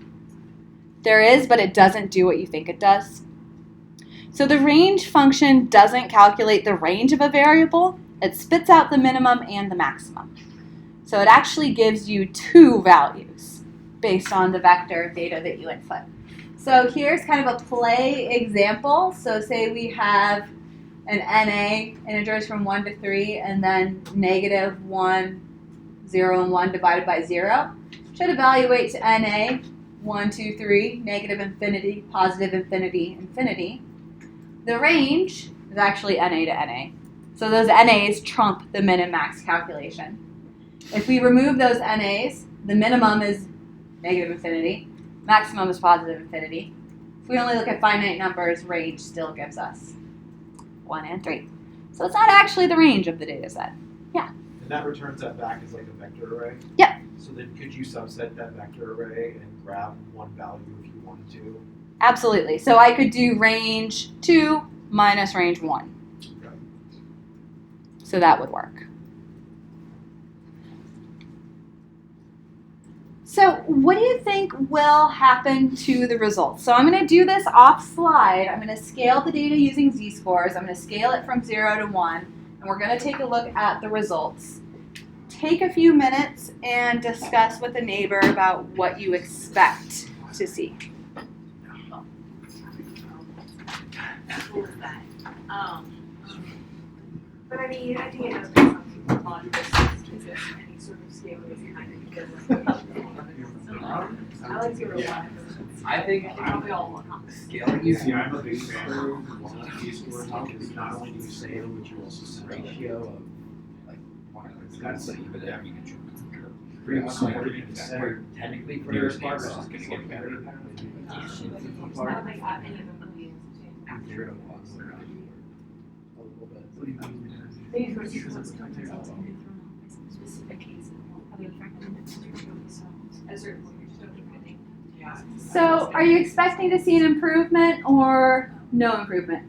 There is, but it doesn't do what you think it does. So the range function doesn't calculate the range of a variable. It spits out the minimum and the maximum. So it actually gives you two values based on the vector data that you input. So here's kind of a play example. So say we have an NA, integers from 1 to 3, and then negative 1, 0, and 1 divided by 0. Should evaluate to NA, 1, 2, 3, negative infinity, positive infinity, infinity. The range is actually NA to NA. So those NAs trump the min and max calculation. If we remove those NAs, the minimum is negative infinity, maximum is positive infinity. If we only look at finite numbers, range still gives us 1 and 3. So it's not actually the range of the data set. Yeah. And that returns that back as like a vector array? Yep. So then could you subset that vector array and grab one value if you wanted to? Absolutely. So I could do range 2 minus range 1. Okay. So that would work. So what do you think will happen to the results? So I'm going to do this off slide. I'm going to scale the data using z-scores. I'm going to scale it from 0 to 1. And we're going to take a look at the results. Take a few minutes and discuss with a neighbor about what you expect to see. But I mean, I think it does make some people on this any sort of scale is kind of good. I like 0 to 1. I think Probably all look on scaling You is see, I'm a big fan of one of these scores because not only do you scale, but you also set ratio of like That's but like- yeah, you can pretty much what you can set. where technically for Nearest your neighbors neighbors is is gonna gonna get get better. It's not like any of them would be Zero to one. What do you mean? Maybe for specific cases, have you affected a certain point, yeah. So are you expecting to see an improvement or no improvement?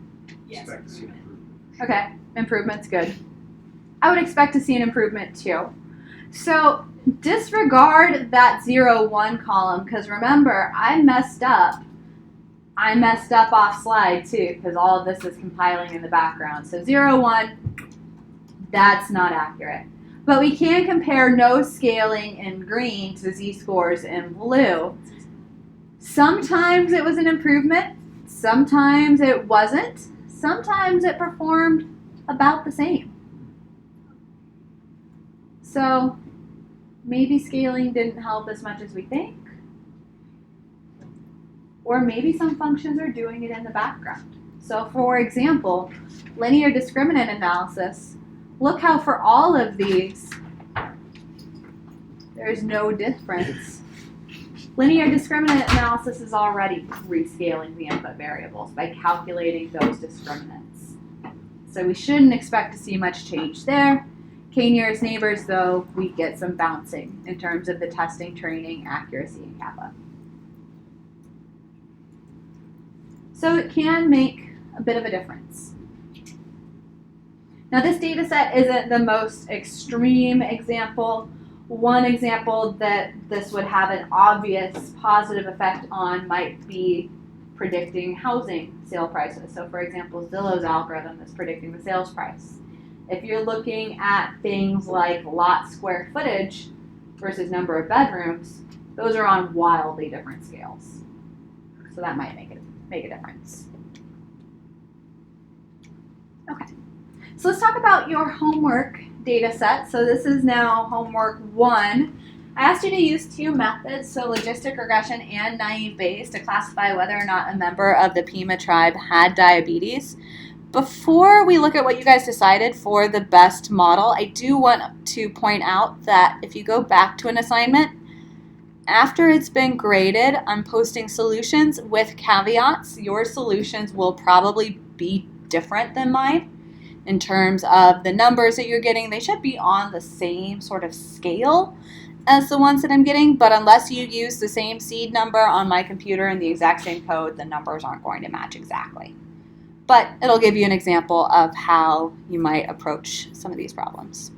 Expect to see an improvement. Okay, improvement's good. I would expect to see an improvement too. So disregard that 0, 1 column because remember, I messed up. I messed up off slide too because all of this is compiling in the background. So 0, 1, that's not accurate. But we can compare no scaling in green to z-scores in blue. Sometimes it was an improvement, sometimes it wasn't, sometimes it performed about the same. So maybe scaling didn't help as much as we think. Or maybe some functions are doing it in the background. So for example, linear discriminant analysis, look how for all of these, there's no difference. Linear discriminant analysis is already rescaling the input variables by calculating those discriminants. So we shouldn't expect to see much change there. K-nearest neighbors, though, we get some bouncing in terms of the testing, training, accuracy, and kappa. So it can make a bit of a difference. Now this data set isn't the most extreme example. One example that this would have an obvious positive effect on might be predicting housing sale prices. So for example, Zillow's algorithm is predicting the sales price. If you're looking at things like lot square footage versus number of bedrooms, those are on wildly different scales. So that might make a difference. Okay, so let's talk about your homework data set. So this is now homework 1. I asked you to use 2 methods, so logistic regression and naive Bayes, to classify whether or not a member of the Pima tribe had diabetes. Before we look at what you guys decided for the best model, I do want to point out that if you go back to an assignment, after it's been graded, I'm posting solutions with caveats. Your solutions will probably be different than mine in terms of the numbers that you're getting. They should be on the same sort of scale as the ones that I'm getting, but unless you use the same seed number on my computer and the exact same code, the numbers aren't going to match exactly. But it'll give you an example of how you might approach some of these problems.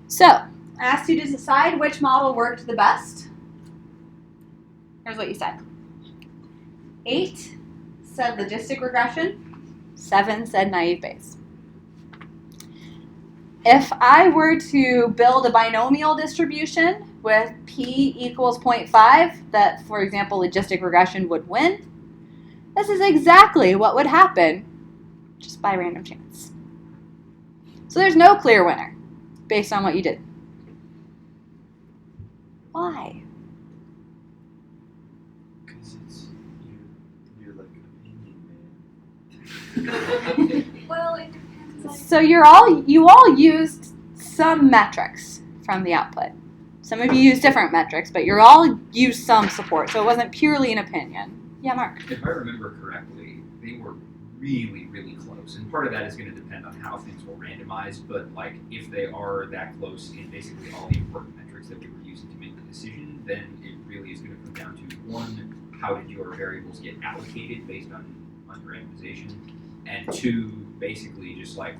So, I asked you to decide which model worked the best. Here's what you said. 8 said logistic regression. 7 said naive Bayes. If I were to build a binomial distribution with p equals 0.5, that, for example, logistic regression would win, this is exactly what would happen just by random chance. So there's no clear winner based on what you did. Why? Because you're like an opinion man. Well, it depends. So you all used some metrics from the output. Some of you used different metrics, but you all used some support, so it wasn't purely an opinion. Yeah, Mark. If I remember correctly, they were really, really close. And part of that is going to depend on how things were randomized, but like if they are that close in basically all the important metrics that we were using to make the decision, then it really is going to come down to 1, how did your variables get allocated based on your randomization, and 2, basically just like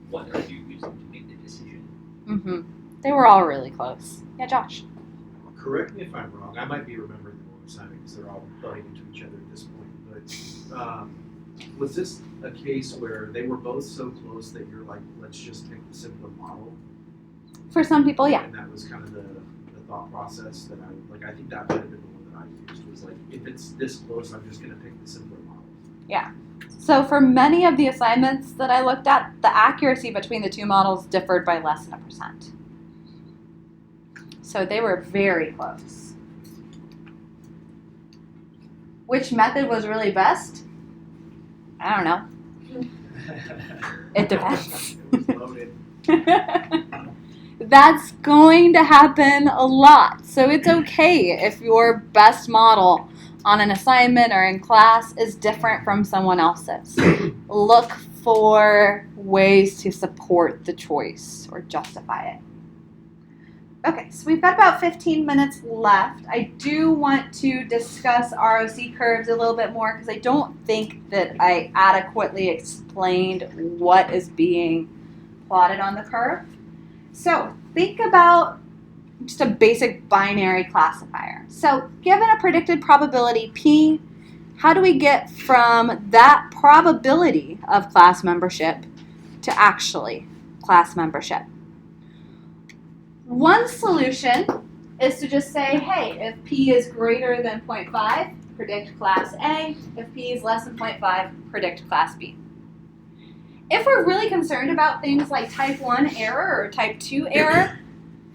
what are you using to make the decision. Mm-hmm. They were all really close. Yeah, Josh. Correct me if I'm wrong. I might be remembering the wrong assignment because they're all butting into each other at this point. But was this a case where they were both so close that you're like, let's just pick the simpler model? For some people, yeah. And that was kind of the thought process that I think that might have been the one that I used, was like, if it's this close, I'm just going to pick the simpler model. Yeah. So for many of the assignments that I looked at, the accuracy between the 2 models differed by less than 1%. So they were very close. Which method was really best? I don't know. It depends. It was loaded. That's going to happen a lot. So it's okay if your best model on an assignment or in class is different from someone else's. Look for ways to support the choice or justify it. Okay, so we've got about 15 minutes left. I do want to discuss ROC curves a little bit more because I don't think that I adequately explained what is being plotted on the curve. So think about just a basic binary classifier. So given a predicted probability P, how do we get from that probability of class membership to actually class membership? One solution is to just say, hey, if P is greater than 0.5, predict class A. If P is less than 0.5, predict class B. If we're really concerned about things like type 1 error or type 2 error,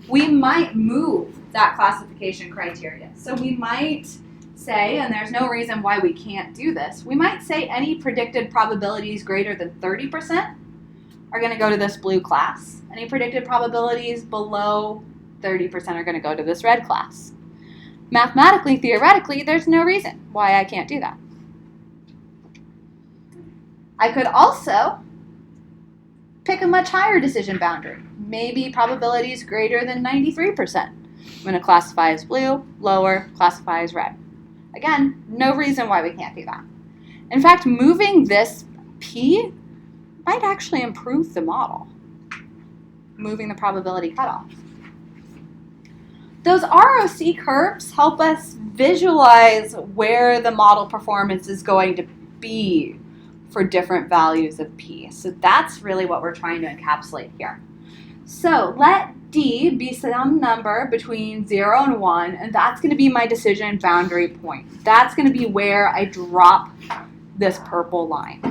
we might move that classification criteria. So we might say, and there's no reason why we can't do this, we might say any predicted probabilities greater than 30% are going to go to this blue class. Any predicted probabilities below 30% are going to go to this red class. Mathematically, theoretically, there's no reason why I can't do that. I could also pick a much higher decision boundary, maybe probabilities greater than 93%. I'm going to classify as blue, lower, classify as red. Again, no reason why we can't do that. In fact, moving this P might actually improve the model, moving the probability cutoff. Those ROC curves help us visualize where the model performance is going to be for different values of P. So that's really what we're trying to encapsulate here. So let D be some number between 0 and 1, and that's going to be my decision boundary point. That's going to be where I drop this purple line.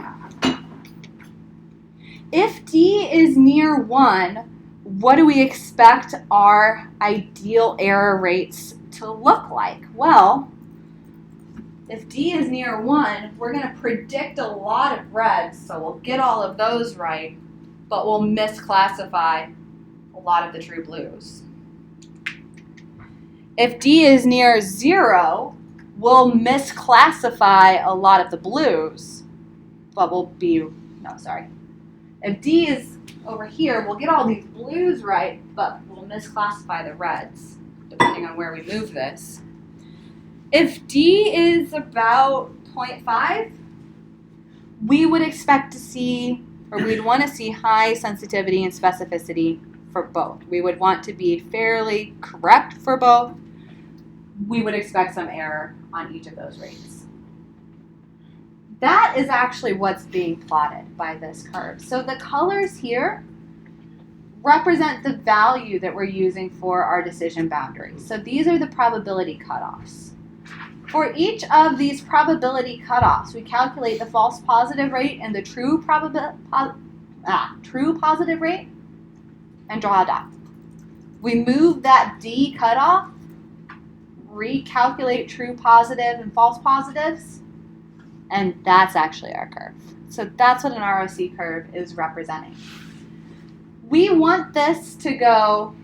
If D is near 1, what do we expect our ideal error rates to look like? Well, if D is near 1, we're going to predict a lot of reds, so we'll get all of those right, but we'll misclassify a lot of the true blues. If D is near 0, we'll misclassify a lot of the blues, but if D is over here, we'll get all these blues right, but we'll misclassify the reds, depending on where we move this. If D is about 0.5, we would expect to see, or we'd want to see high sensitivity and specificity for both. We would want to be fairly correct for both. We would expect some error on each of those rates. That is actually what's being plotted by this curve. So the colors here represent the value that we're using for our decision boundaries. So these are the probability cutoffs. For each of these probability cutoffs, we calculate the false positive rate and the true positive rate and draw a dot. We move that D cutoff, recalculate true positive and false positives, and that's actually our curve. So that's what an ROC curve is representing. We want this to go,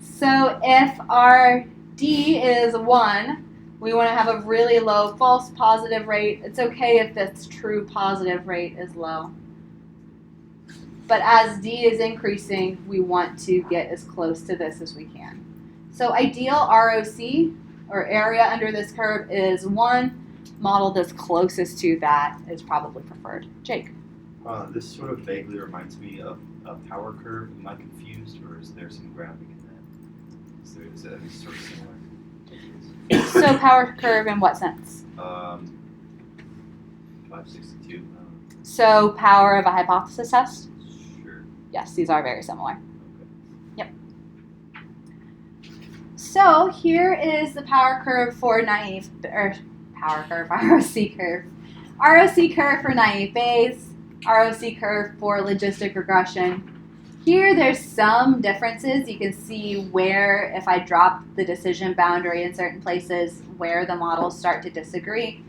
so if our D is 1, we want to have a really low false positive rate. It's okay if this true positive rate is low. But as D is increasing, we want to get as close to this as we can. So ideal ROC, or area under this curve, is 1. Model that's closest to that is probably preferred. Jake? This sort of vaguely reminds me of a power curve. Am I confused, or is there some grounding in that? Is that sort of similar? So power curve in what sense? 562. So power of a hypothesis test? Sure. Yes, these are very similar. Okay. Yep. So here is the power curve for naive, or power curve, ROC curve. ROC curve for naive Bayes, ROC curve for logistic regression. Here there's some differences. You can see where, if I drop the decision boundary in certain places, where the models start to disagree.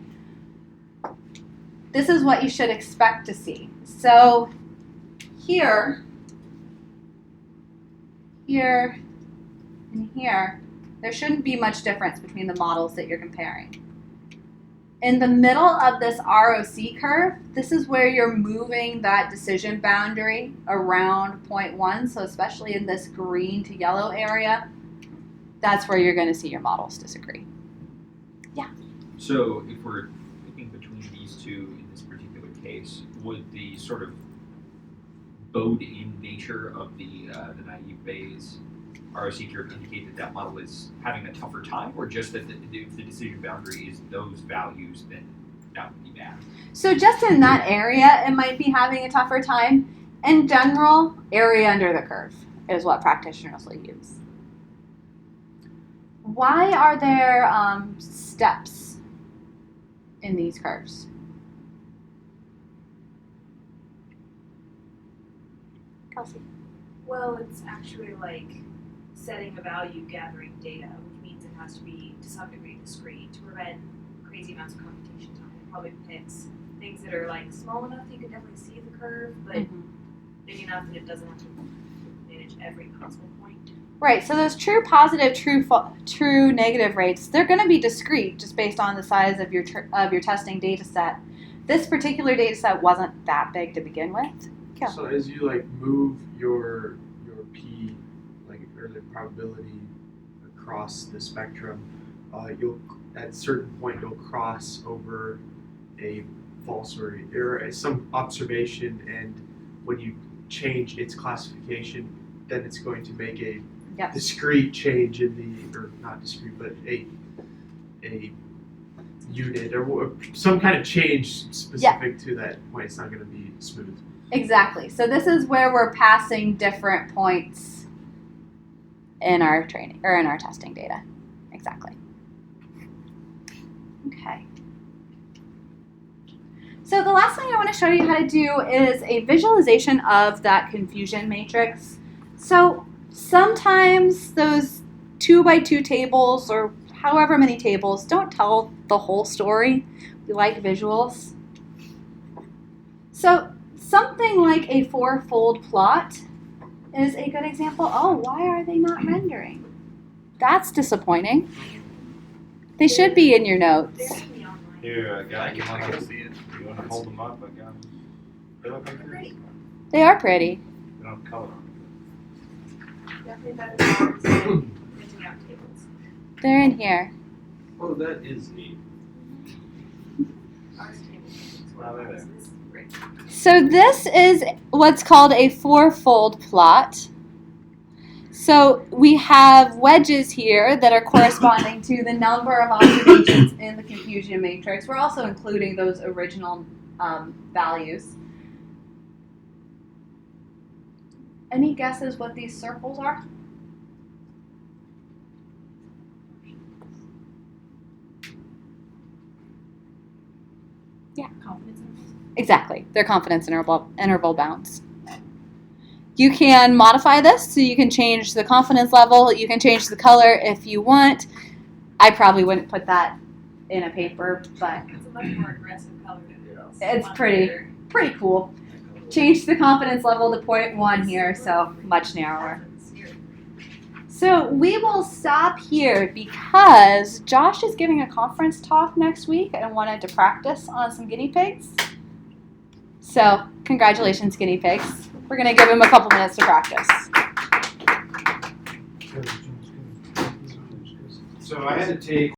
This is what you should expect to see. So here, and here, there shouldn't be much difference between the models that you're comparing. In the middle of this ROC curve, this is where you're moving that decision boundary around 0.1, so especially in this green to yellow area, that's where you're going to see your models disagree. Yeah? So if we're picking between these two in this particular case, would the sort of bowed-in nature of the naive Bayes ROC curve indicate that model is having a tougher time, or just that if the decision boundary is those values, then that would be bad? So just in that area, it might be having a tougher time. In general, area under the curve is what practitioners will use. Why are there steps in these curves? Kelsey. Well, it's actually like setting a value, gathering data, which means it has to be to some degree discrete to prevent crazy amounts of computation time. It probably picks things that are like small enough that you can definitely see the curve, but big enough that it doesn't have to manage every possible point. Right, so those true positive, true negative rates, they're going to be discrete just based on the size of your testing data set. This particular data set wasn't that big to begin with. Yeah. So as you like move your p, like or the probability across the spectrum, you'll at a certain point you'll cross over a false or some observation, and when you change its classification, then it's going to make a discrete change in the, or not discrete, but a unit or some kind of change specific to that point. It's not going to be smooth. Exactly. So this is where we're passing different points in our training or in our testing data. Exactly. Okay. So the last thing I want to show you how to do is a visualization of that confusion matrix. So sometimes those 2x2 tables or however many tables don't tell the whole story. We like visuals. So something like a four-fold plot is a good example. Oh, why are they not rendering? That's disappointing. They should be in your notes. Here, I got it. I can see it. You want to hold them up? I got them. They look like this. They are pretty. They don't have color on Definitely better than printing out tables. They're in here. them. Oh, that is neat. Ours tables. Wow, they're there. This is great. So this is what's called a four-fold plot. So we have wedges here that are corresponding to the number of observations in the confusion matrix. We're also including those original values. Any guesses what these circles are? Yeah. Confidence intervals. Exactly. They're confidence interval bounds. You can modify this, so you can change the confidence level. You can change the color if you want. I probably wouldn't put that in a paper, but It's a much more aggressive color than it is. it's Much pretty better. cool. Change the confidence level to 0.1 here, so much narrower. So we will stop here because Josh is giving a conference talk next week and wanted to practice on some guinea pigs. So congratulations, guinea pigs. We're going to give him a couple minutes to practice. So I had to take